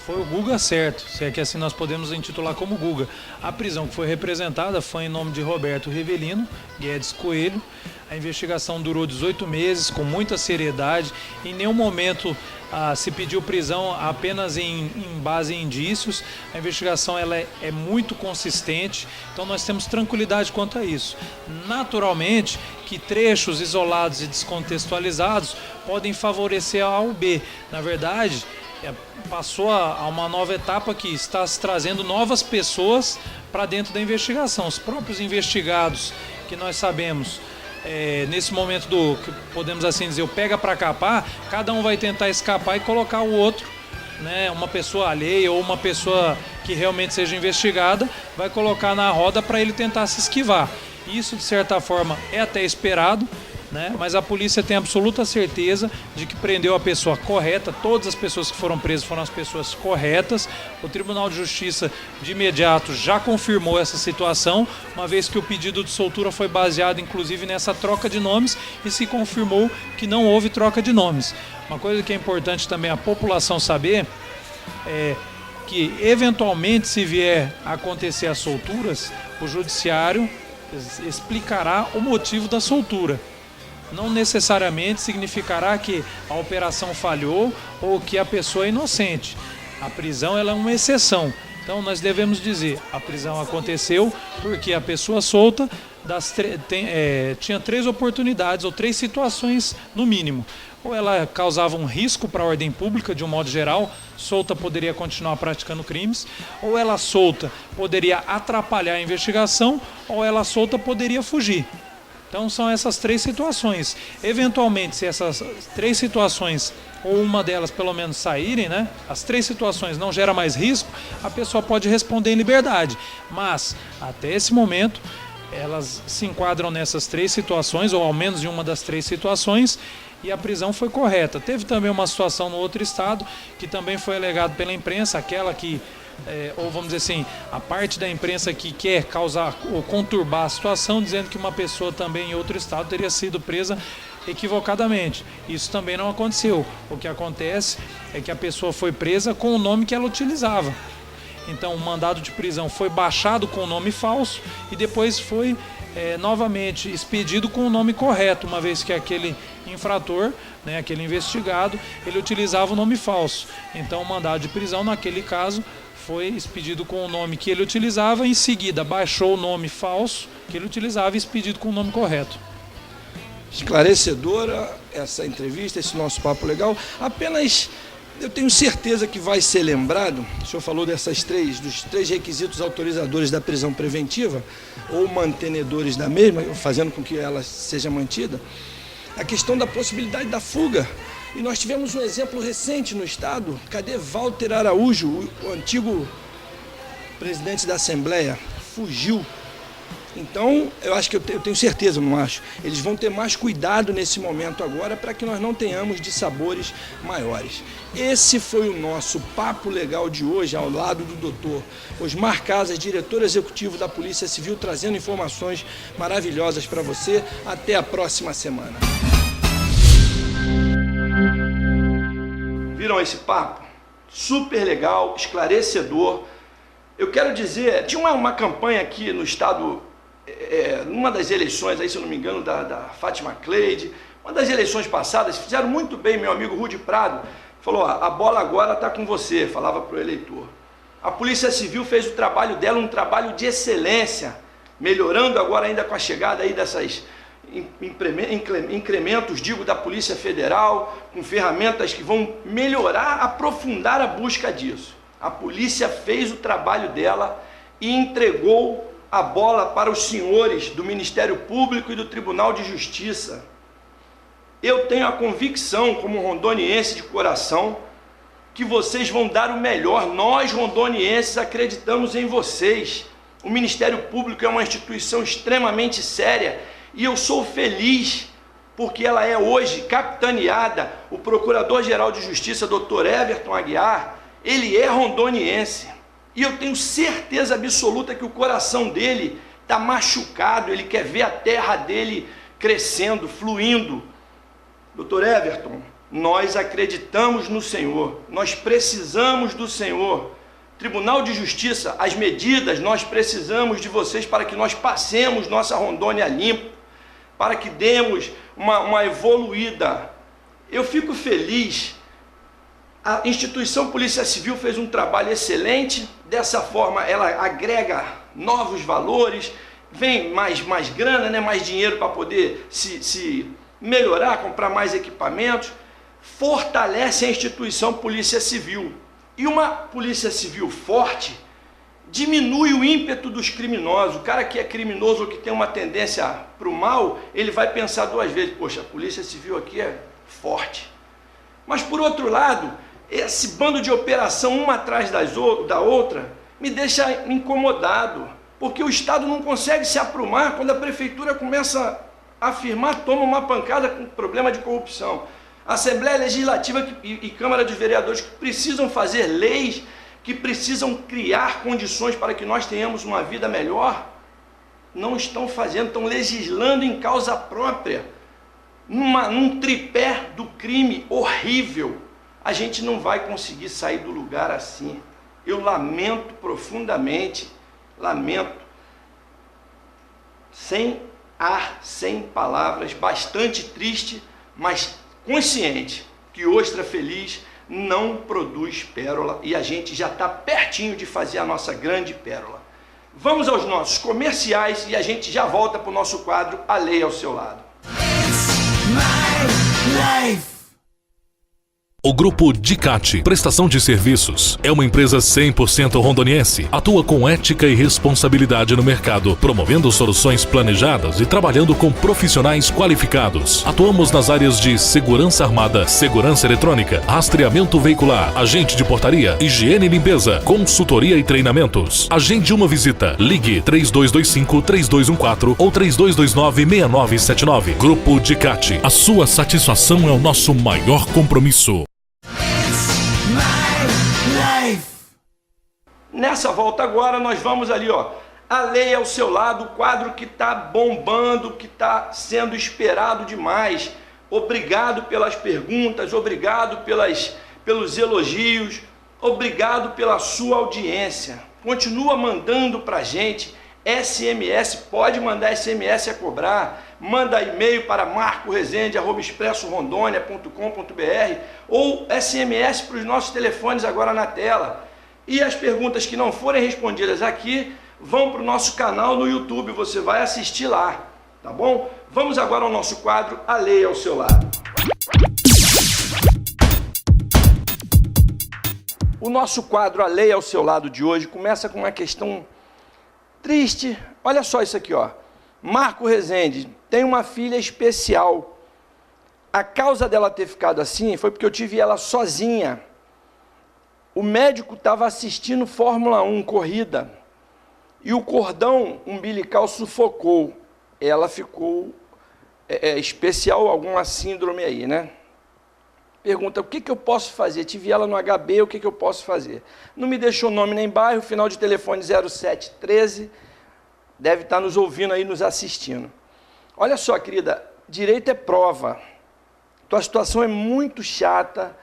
foi o Guga certo, se é que assim nós podemos intitular como Guga. A prisão que foi representada foi em nome de Roberto Rivelino Guedes Coelho. A investigação durou 18 meses, com muita seriedade. Em nenhum momento se pediu prisão apenas em base em indícios. A investigação ela é muito consistente, então nós temos tranquilidade quanto a isso. Naturalmente que trechos isolados e descontextualizados podem favorecer a A ou B. Na verdade, passou a uma nova etapa que está se trazendo novas pessoas para dentro da investigação. Os próprios investigados, que nós sabemos, nesse momento que podemos assim dizer, o pega para capar, cada um vai tentar escapar e colocar o outro né, uma pessoa alheia ou uma pessoa que realmente seja investigada, vai colocar na roda para ele tentar se esquivar. Isso, de certa forma, é até esperado, né? Mas a polícia tem absoluta certeza de que prendeu a pessoa correta. Todas as pessoas que foram presas foram as pessoas corretas. O Tribunal de Justiça de imediato já confirmou essa situação, uma vez que o pedido de soltura foi baseado inclusive nessa troca de nomes e se confirmou que não houve troca de nomes. Uma coisa que é importante também a população saber é que eventualmente, se vier a acontecer as solturas, o judiciário explicará o motivo da soltura. Não necessariamente significará que a operação falhou ou que a pessoa é inocente. A prisão ela é uma exceção. Então nós devemos dizer, a prisão aconteceu porque a pessoa solta tinha 3 oportunidades ou 3 situações no mínimo. Ou ela causava um risco para a ordem pública, de um modo geral, solta poderia continuar praticando crimes, ou ela solta poderia atrapalhar a investigação, ou ela solta poderia fugir. Então são essas 3 situações. Eventualmente, se essas 3 situações, ou uma delas pelo menos saírem, né, as 3 situações não geram mais risco, a pessoa pode responder em liberdade. Mas, até esse momento, elas se enquadram nessas 3 situações, ou ao menos em uma das 3 situações, e a prisão foi correta. Teve também uma situação no outro estado, que também foi alegado pela imprensa, aquela que ou vamos dizer assim, a parte da imprensa que quer causar ou conturbar a situação, dizendo que uma pessoa também em outro estado teria sido presa equivocadamente. Isso também não aconteceu. O que acontece é que a pessoa foi presa com o nome que ela utilizava. Então o mandado de prisão foi baixado com o nome falso e depois foi novamente expedido com o nome correto, uma vez que aquele infrator, né, aquele investigado, ele utilizava o nome falso. Então o mandado de prisão naquele caso foi expedido com o nome que ele utilizava, em seguida baixou o nome falso que ele utilizava e expedido com o nome correto. Esclarecedora essa entrevista, esse nosso papo legal. Apenas eu tenho certeza que vai ser lembrado, o senhor falou dos 3 requisitos autorizadores da prisão preventiva, ou mantenedores da mesma, fazendo com que ela seja mantida, a questão da possibilidade da fuga. E nós tivemos um exemplo recente no estado. Cadê Walter Araújo, o antigo presidente da Assembleia? Fugiu. Então, eu acho que eu tenho certeza, não acho. Eles vão ter mais cuidado nesse momento agora para que nós não tenhamos dissabores maiores. Esse foi o nosso papo legal de hoje, ao lado do doutor Osmar Casas, diretor executivo da Polícia Civil, trazendo informações maravilhosas para você. Até a próxima semana. Viram esse papo? Super legal, esclarecedor. Eu quero dizer, tinha uma campanha aqui no estado, numa das eleições, aí, se eu não me engano, da Fátima Cleide, uma das eleições passadas, fizeram muito bem, meu amigo Rudy Prado, falou, a bola agora está com você, falava para o eleitor. A Polícia Civil fez o trabalho dela, um trabalho de excelência, melhorando agora ainda com a chegada aí dessas incrementos, digo, da Polícia Federal, com ferramentas que vão melhorar, aprofundar a busca disso. A polícia fez o trabalho dela e entregou a bola para os senhores do Ministério Público e do Tribunal de Justiça. Eu tenho a convicção, como rondoniense de coração, que vocês vão dar o melhor. Nós, rondonienses, acreditamos em vocês. O Ministério Público é uma instituição extremamente séria e eu sou feliz porque ela é hoje capitaneada, o Procurador-Geral de Justiça, Dr. Everton Aguiar, ele é rondoniense. E eu tenho certeza absoluta que o coração dele está machucado, ele quer ver a terra dele crescendo, fluindo. Dr. Everton, nós acreditamos no Senhor, nós precisamos do Senhor. Tribunal de Justiça, as medidas, nós precisamos de vocês para que nós passemos nossa Rondônia limpa, para que demos uma evoluída. Eu fico feliz. A instituição Polícia Civil fez um trabalho excelente, dessa forma ela agrega novos valores, vem mais grana, né, mais dinheiro para poder se melhorar, comprar mais equipamentos, fortalece a instituição Polícia Civil. E uma Polícia Civil forte diminui o ímpeto dos criminosos. O cara que é criminoso ou que tem uma tendência para o mal, ele vai pensar 2 vezes, poxa, a Polícia Civil aqui é forte. Mas por outro lado, esse bando de operação uma atrás da outra me deixa incomodado, porque o Estado não consegue se aprumar quando a Prefeitura começa a afirmar, toma uma pancada com problema de corrupção. A Assembleia Legislativa e Câmara dos Vereadores que precisam fazer leis, que precisam criar condições para que nós tenhamos uma vida melhor, não estão fazendo, estão legislando em causa própria, num tripé do crime horrível. A gente não vai conseguir sair do lugar assim. Eu lamento profundamente, lamento, sem ar, sem palavras, bastante triste, mas consciente que Ostra Feliz não produz pérola e a gente já está pertinho de fazer a nossa grande pérola. Vamos aos nossos comerciais e a gente já volta para o nosso quadro A Lei ao Seu Lado. O Grupo Dicate, prestação de serviços, é uma empresa 100% rondoniense. Atua com ética e responsabilidade no mercado, promovendo soluções planejadas e trabalhando com profissionais qualificados. Atuamos nas áreas de segurança armada, segurança eletrônica, rastreamento veicular, agente de portaria, higiene e limpeza, consultoria e treinamentos. Agende uma visita. Ligue 3225-3214 ou 3229-6979. Grupo Dicate. A sua satisfação é o nosso maior compromisso. Nessa volta agora nós vamos ali, ó, A Lei ao Seu Lado, o quadro que está bombando, que está sendo esperado demais. Obrigado pelas perguntas, obrigado pelos elogios, obrigado pela sua audiência. Continua mandando para a gente SMS, pode mandar SMS a cobrar, manda e-mail para marcoresende@expressorondônia.com.br ou SMS para os nossos telefones agora na tela. E as perguntas que não forem respondidas aqui vão para o nosso canal no YouTube, você vai assistir lá, tá bom? Vamos agora ao nosso quadro A Lei ao Seu Lado. O nosso quadro A Lei ao Seu Lado de hoje começa com uma questão triste. Olha só isso aqui, ó. Marco Rezende tem uma filha especial. A causa dela ter ficado assim foi porque eu tive ela sozinha. O médico estava assistindo Fórmula 1, corrida, e o cordão umbilical sufocou. Ela ficou especial, alguma síndrome aí, né? Pergunta, o que eu posso fazer? Tive ela no HB, o que eu posso fazer? Não me deixou nome nem bairro, final de telefone 0713, deve estar nos ouvindo aí, nos assistindo. Olha só, querida, direito é prova. Tua situação é muito chata,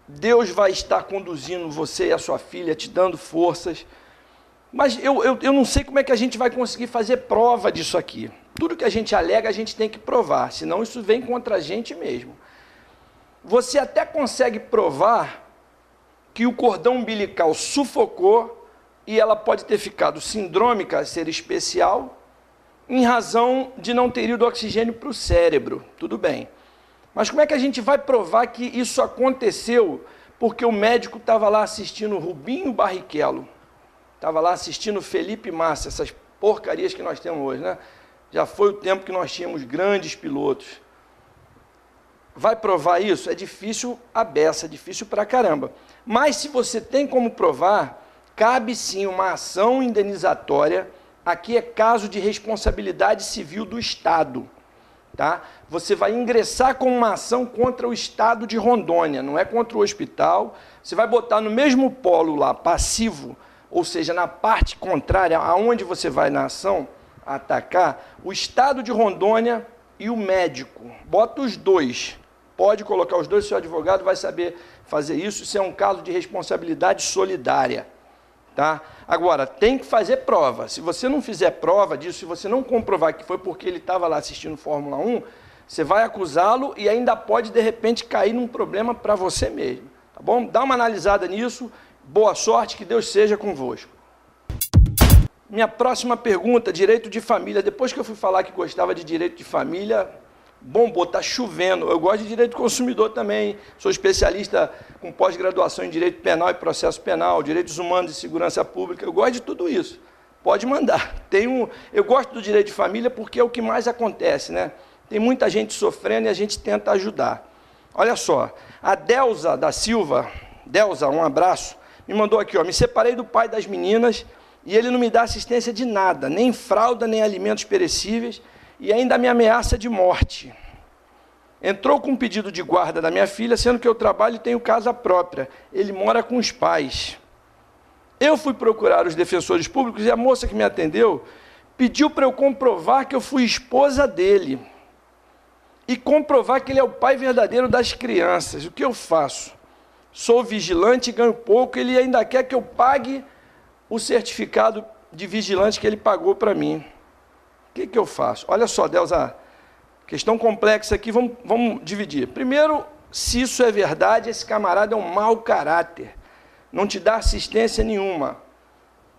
Deus vai estar conduzindo você e a sua filha, te dando forças, mas eu não sei como é que a gente vai conseguir fazer prova disso aqui. Tudo que a gente alega, a gente tem que provar, senão isso vem contra a gente mesmo. Você até consegue provar que o cordão umbilical sufocou e ela pode ter ficado sindrômica, ser especial, em razão de não ter ido oxigênio para o cérebro. Tudo bem. Mas como é que a gente vai provar que isso aconteceu porque o médico estava lá assistindo Rubinho Barrichello, estava lá assistindo Felipe Massa, essas porcarias que nós temos hoje, né? Já foi o tempo que nós tínhamos grandes pilotos. Vai provar isso? É difícil a beça, é difícil pra caramba. Mas se você tem como provar, cabe sim uma ação indenizatória. Aqui é caso de responsabilidade civil do Estado. Tá? Você vai ingressar com uma ação contra o Estado de Rondônia, não é contra o hospital. Você vai botar no mesmo polo lá, passivo, ou seja, na parte contrária, aonde você vai na ação atacar, o Estado de Rondônia e o médico. Bota os dois. Pode colocar os dois, seu advogado vai saber fazer isso. Isso é um caso de responsabilidade solidária. Tá? Agora, tem que fazer prova. Se você não fizer prova disso, se você não comprovar que foi porque ele estava lá assistindo Fórmula 1, você vai acusá-lo e ainda pode, de repente, cair num problema para você mesmo. Tá bom? Dá uma analisada nisso. Boa sorte, que Deus seja convosco. Minha próxima pergunta, direito de família. Depois que eu fui falar que gostava de direito de família, bombou, está chovendo. Eu gosto de direito do consumidor também. Sou especialista com pós-graduação em direito penal e processo penal, direitos humanos e segurança pública. Eu gosto de tudo isso. Pode mandar. Eu gosto do direito de família porque é o que mais acontece, né? Tem muita gente sofrendo e a gente tenta ajudar. Olha só, a Delza da Silva, Delza, um abraço, me mandou aqui, ó, me separei do pai das meninas e ele não me dá assistência de nada, nem fralda, nem alimentos perecíveis, e ainda me ameaça de morte. Entrou com um pedido de guarda da minha filha, sendo que eu trabalho e tenho casa própria. Ele mora com os pais. Eu fui procurar os defensores públicos e a moça que me atendeu pediu para eu comprovar que eu fui esposa dele e comprovar que ele é o pai verdadeiro das crianças. O que eu faço? Sou vigilante, ganho pouco, ele ainda quer que eu pague o certificado de vigilante que ele pagou para mim. O que eu faço? Olha só, Delza, questão complexa aqui, vamos dividir. Primeiro, se isso é verdade, esse camarada é um mau caráter, não te dá assistência nenhuma.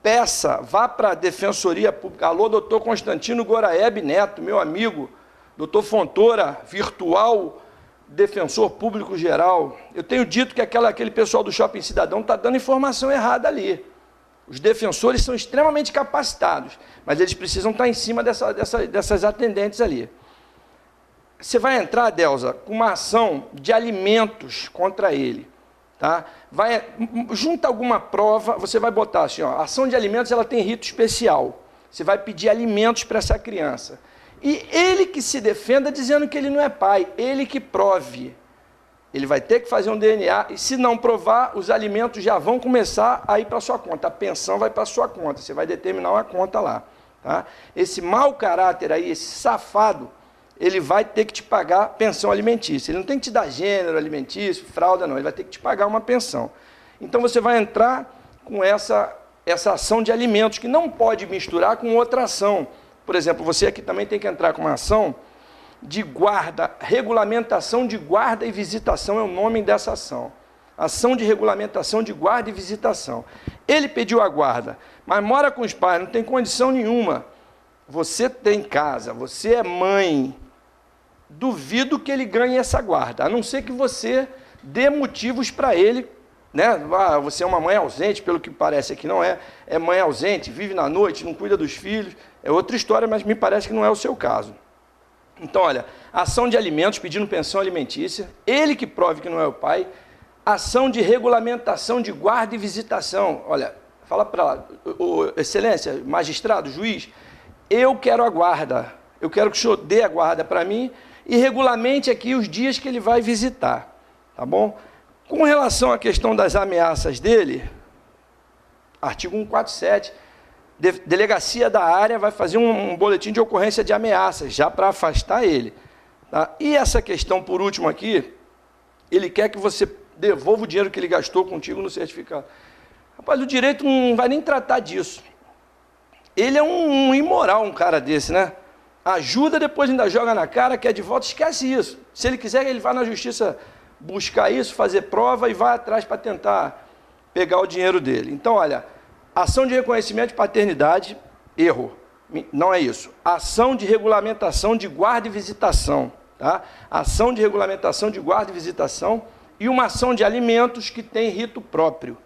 Peça, vá para a Defensoria Pública. Alô, doutor Constantino Goraeb Neto, meu amigo, doutor Fontoura, virtual defensor público geral. Eu tenho dito que aquele pessoal do Shopping Cidadão está dando informação errada ali. Os defensores são extremamente capacitados, mas eles precisam estar em cima dessas atendentes ali. Você vai entrar, Delza, com uma ação de alimentos contra ele. Tá? Junta alguma prova, você vai botar assim, ó, a ação de alimentos ela tem rito especial. Você vai pedir alimentos para essa criança. E ele que se defenda dizendo que ele não é pai, ele que prove. Ele vai ter que fazer um DNA, e se não provar, os alimentos já vão começar a ir para a sua conta. A pensão vai para a sua conta, você vai determinar uma conta lá. Tá? Esse mau caráter aí, esse safado, ele vai ter que te pagar pensão alimentícia. Ele não tem que te dar gênero alimentício, fralda, não. Ele vai ter que te pagar uma pensão. Então, você vai entrar com essa ação de alimentos, que não pode misturar com outra ação. Por exemplo, você aqui também tem que entrar com uma ação de guarda, regulamentação de guarda e visitação é o nome dessa ação. Ação de regulamentação de guarda e visitação. Ele pediu a guarda, mas mora com os pais, não tem condição nenhuma. Você tem casa, você é mãe, duvido que ele ganhe essa guarda, a não ser que você dê motivos para ele, né? Ah, você é uma mãe ausente, pelo que parece aqui não é, é mãe ausente, vive na noite, não cuida dos filhos, é outra história, mas me parece que não é o seu caso. Então, olha, ação de alimentos, pedindo pensão alimentícia, ele que prove que não é o pai, ação de regulamentação de guarda e visitação, olha, fala para lá, excelência, magistrado, juiz, eu quero a guarda, eu quero que o senhor dê a guarda para mim e regulamente aqui os dias que ele vai visitar, tá bom? Com relação à questão das ameaças dele, artigo 147, delegacia da área vai fazer um boletim de ocorrência de ameaças, já para afastar ele. Tá? E essa questão, por último aqui, ele quer que você devolva o dinheiro que ele gastou contigo no certificado. Rapaz, o direito não vai nem tratar disso. Ele é um imoral, um cara desse, né? Ajuda, depois ainda joga na cara, quer de volta, esquece isso. Se ele quiser, ele vai na justiça buscar isso, fazer prova e vai atrás para tentar pegar o dinheiro dele. Então, olha, ação de reconhecimento de paternidade, erro. Não é isso. Ação de regulamentação de guarda e visitação. Tá? Ação de regulamentação de guarda e visitação e uma ação de alimentos que tem rito próprio.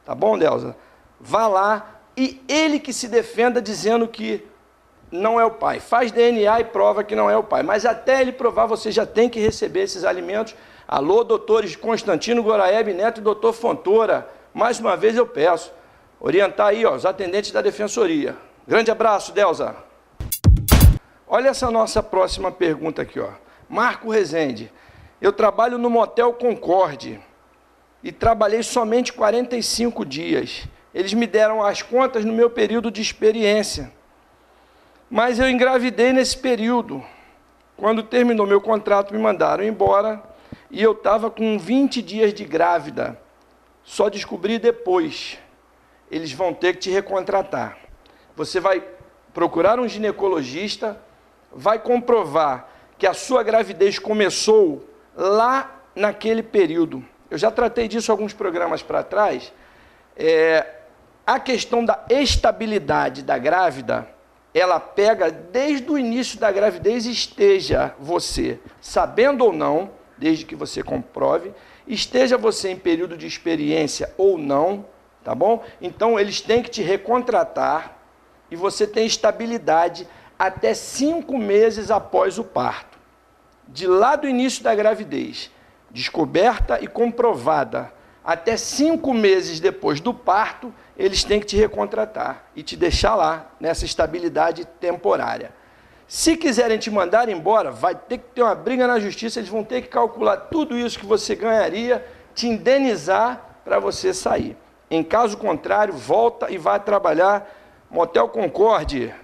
Tá bom, Delza? Vá lá e ele que se defenda dizendo que não é o pai. Faz DNA e prova que não é o pai. Mas até ele provar, você já tem que receber esses alimentos. Alô, doutores Constantino Goraeb Neto e doutor Fontoura. Mais uma vez eu peço, orientar aí, ó, os atendentes da Defensoria. Grande abraço, Delza. Olha essa nossa próxima pergunta aqui, ó. Marco Rezende. Eu trabalho no Motel Concorde e trabalhei somente 45 dias. Eles me deram as contas no meu período de experiência. Mas eu engravidei nesse período. Quando terminou meu contrato, me mandaram embora e eu estava com 20 dias de grávida. Só descobri depois. Eles vão ter que te recontratar. Você vai procurar um ginecologista, vai comprovar que a sua gravidez começou lá naquele período. Eu já tratei disso alguns programas para trás. A questão da estabilidade da grávida, ela pega desde o início da gravidez, esteja você, sabendo ou não, desde que você comprove, esteja você em período de experiência ou não, tá bom? Então, eles têm que te recontratar e você tem estabilidade até 5 meses após o parto. De lá do início da gravidez, descoberta e comprovada até 5 meses depois do parto, eles têm que te recontratar e te deixar lá, nessa estabilidade temporária. Se quiserem te mandar embora, vai ter que ter uma briga na justiça, eles vão ter que calcular tudo isso que você ganharia, te indenizar para você sair. Em caso contrário, volta e vai trabalhar Motel Concorde.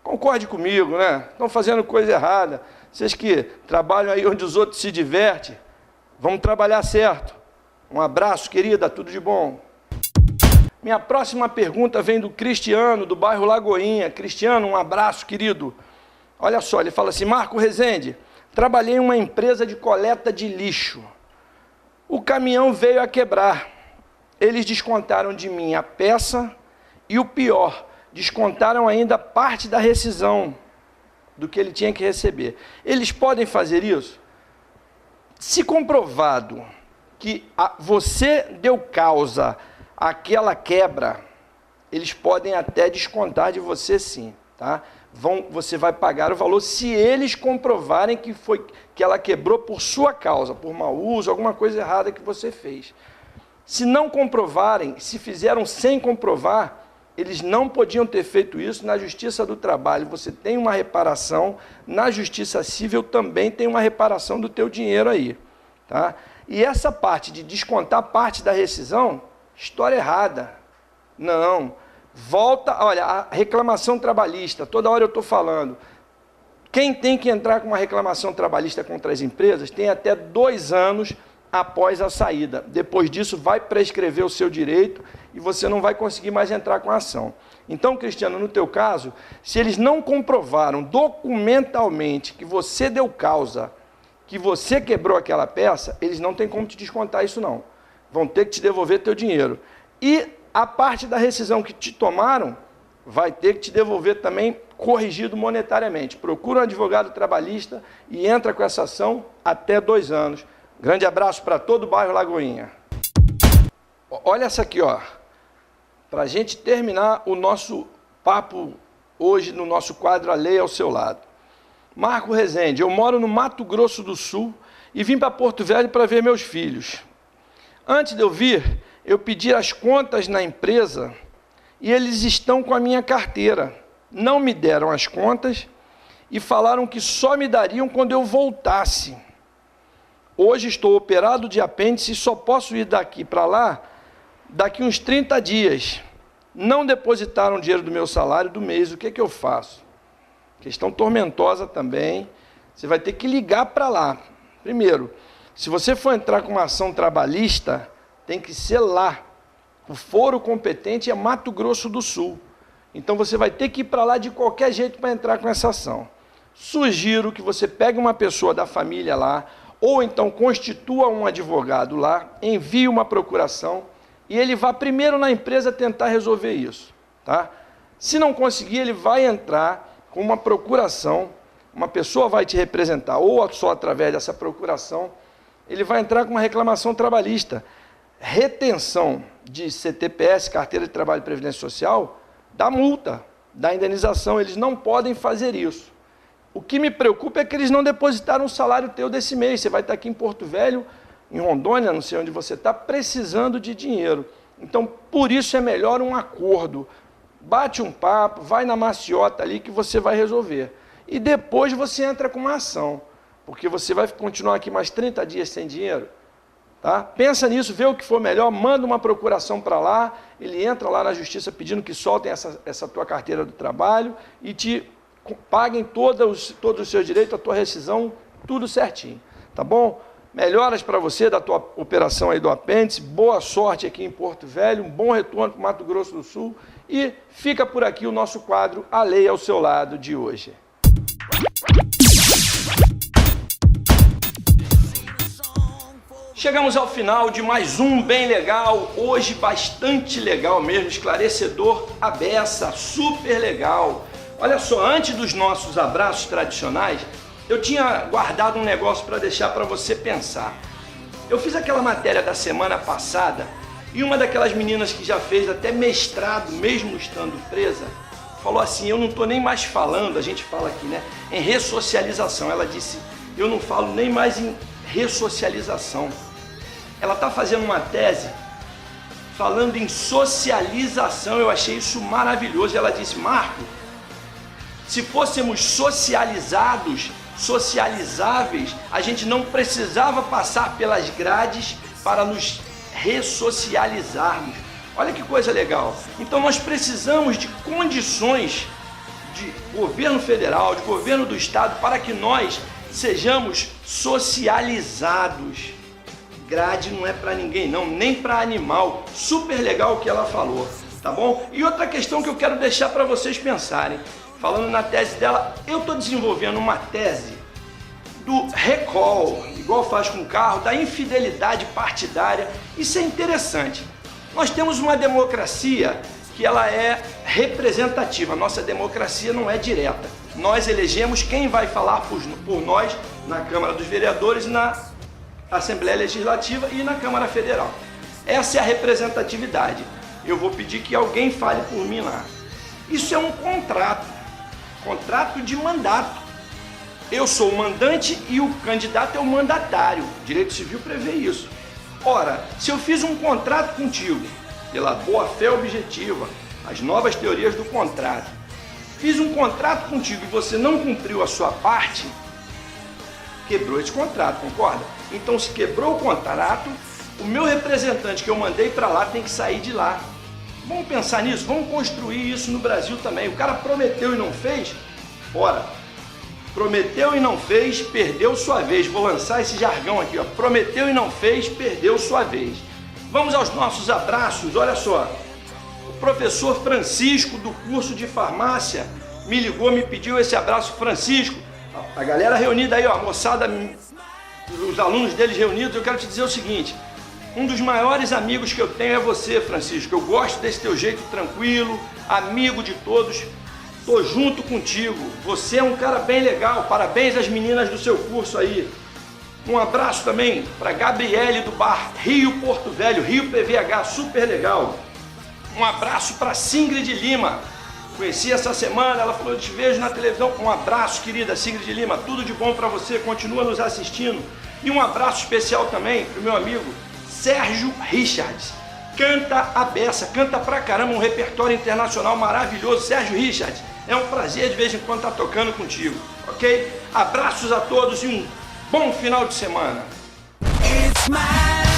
Concorde comigo, né? Estão fazendo coisa errada. Vocês que trabalham aí onde os outros se divertem, vamos trabalhar certo. Um abraço, querida, tudo de bom. Minha próxima pergunta vem do Cristiano, do bairro Lagoinha. Cristiano, um abraço, querido. Olha só, ele fala assim: Marco Rezende, trabalhei em uma empresa de coleta de lixo. O caminhão veio a quebrar. Eles descontaram de mim a peça e o pior, descontaram ainda parte da rescisão do que ele tinha que receber. Eles podem fazer isso? Se comprovado que você deu causa àquela quebra, eles podem até descontar de você sim, tá? Você vai pagar o valor se eles comprovarem que ela quebrou por sua causa, por mau uso, alguma coisa errada que você fez. Se não comprovarem, se fizeram sem comprovar, eles não podiam ter feito isso. Na Justiça do Trabalho você tem uma reparação, na Justiça Civil também tem uma reparação do teu dinheiro aí, tá? E essa parte de descontar parte da rescisão, história errada. Não. Volta, olha, a reclamação trabalhista, toda hora eu estou falando. Quem tem que entrar com uma reclamação trabalhista contra as empresas tem até 2 anos após a saída. Depois disso vai prescrever o seu direito e você não vai conseguir mais entrar com a ação. Então, Cristiano, no teu caso, se eles não comprovaram documentalmente que você deu causa, que você quebrou aquela peça, eles não têm como te descontar isso não. Vão ter que te devolver teu dinheiro. E a parte da rescisão que te tomaram, vai ter que te devolver também corrigido monetariamente. Procura um advogado trabalhista e entra com essa ação até 2 anos. Grande abraço para todo o bairro Lagoinha. Olha essa aqui, ó. Para a gente terminar o nosso papo hoje no nosso quadro A Lei ao Seu Lado. Marco Rezende, eu moro no Mato Grosso do Sul e vim para Porto Velho para ver meus filhos. Antes de eu vir, eu pedi as contas na empresa e eles estão com a minha carteira. Não me deram as contas e falaram que só me dariam quando eu voltasse. Hoje estou operado de apêndice e só posso ir daqui para lá daqui uns 30 dias. Não depositaram dinheiro do meu salário do mês, o que eu faço? Questão tormentosa também. Você vai ter que ligar para lá. Primeiro, se você for entrar com uma ação trabalhista, tem que ser lá. O foro competente é Mato Grosso do Sul. Então você vai ter que ir para lá de qualquer jeito para entrar com essa ação. Sugiro que você pegue uma pessoa da família lá, ou então constitua um advogado lá, envie uma procuração e ele vá primeiro na empresa tentar resolver isso, tá? Se não conseguir, ele vai entrar com uma procuração, uma pessoa vai te representar, ou só através dessa procuração, ele vai entrar com uma reclamação trabalhista. Retenção de CTPS, Carteira de Trabalho e Previdência Social, dá multa, dá indenização, eles não podem fazer isso. O que me preocupa é que eles não depositaram o salário teu desse mês. Você vai estar aqui em Porto Velho, em Rondônia, não sei onde você está, precisando de dinheiro. Então, por isso é melhor um acordo. Bate um papo, vai na maciota ali que você vai resolver. E depois você entra com uma ação, porque você vai continuar aqui mais 30 dias sem dinheiro. Tá? Pensa nisso, vê o que for melhor, manda uma procuração para lá, ele entra lá na justiça pedindo que soltem essa tua carteira do trabalho e te paguem todos os seus direitos, a tua rescisão, tudo certinho, tá bom? Melhoras para você da tua operação aí do apêndice, boa sorte aqui em Porto Velho, um bom retorno para o Mato Grosso do Sul e fica por aqui o nosso quadro A Lei ao Seu Lado de hoje. Chegamos ao final de mais um Bem Legal, hoje bastante legal mesmo, esclarecedor, à beça, super legal. Olha só, antes dos nossos abraços tradicionais, eu tinha guardado um negócio para deixar para você pensar. Eu fiz aquela matéria da semana passada e uma daquelas meninas que já fez até mestrado, mesmo estando presa, falou assim, eu não estou nem mais falando, a gente fala aqui, né, em ressocialização. Ela disse, eu não falo nem mais em ressocialização. Ela está fazendo uma tese falando em socialização. Eu achei isso maravilhoso. Ela disse: Marco, se fôssemos socializados, socializáveis, a gente não precisava passar pelas grades para nos ressocializarmos. Olha que coisa legal. Então nós precisamos de condições de governo federal, de governo do estado, para que nós sejamos socializados. Grade não é para ninguém não, nem para animal. Super legal o que ela falou, tá bom? E outra questão que eu quero deixar para vocês pensarem, falando na tese dela, eu estou desenvolvendo uma tese do recall, igual faz com o carro, da infidelidade partidária. Isso é interessante. Nós temos uma democracia que ela é representativa. Nossa democracia não é direta. Nós elegemos quem vai falar por nós na Câmara dos Vereadores, na Assembleia Legislativa e na Câmara Federal. Essa é a representatividade. Eu vou pedir que alguém fale por mim lá. Isso é um contrato de mandato. Eu sou o mandante e o candidato é o mandatário. O Direito Civil prevê isso. Ora, se eu fiz um contrato contigo, pela boa-fé objetiva, as novas teorias do contrato, fiz um contrato contigo e você não cumpriu a sua parte, quebrou esse contrato, concorda? Então, se quebrou o contrato, o meu representante que eu mandei para lá tem que sair de lá. Vamos pensar nisso, vamos construir isso no Brasil também. O cara prometeu e não fez, fora. Prometeu e não fez, perdeu sua vez. Vou lançar esse jargão aqui, ó. Prometeu e não fez, perdeu sua vez. Vamos aos nossos abraços, olha só. O professor Francisco, do curso de farmácia, me ligou, me pediu esse abraço. Francisco, a galera reunida aí, ó, a moçada, os alunos deles reunidos, eu quero te dizer o seguinte: um dos maiores amigos que eu tenho é você, Francisco. Eu gosto desse teu jeito tranquilo, amigo de todos. Tô junto contigo. Você é um cara bem legal. Parabéns às meninas do seu curso aí. Um abraço também para Gabriele do bar Rio Porto Velho, Rio PVH, super legal. Um abraço para Singrid Lima. Conheci essa semana, ela falou: eu te vejo na televisão. Um abraço, querida Singrid Lima. Tudo de bom para você. Continua nos assistindo. E um abraço especial também pro meu amigo Sérgio Richards. Canta a beça, canta pra caramba, um repertório internacional maravilhoso. Sérgio Richards, é um prazer de vez em quando estar tocando contigo, ok? Abraços a todos e um bom final de semana. It's my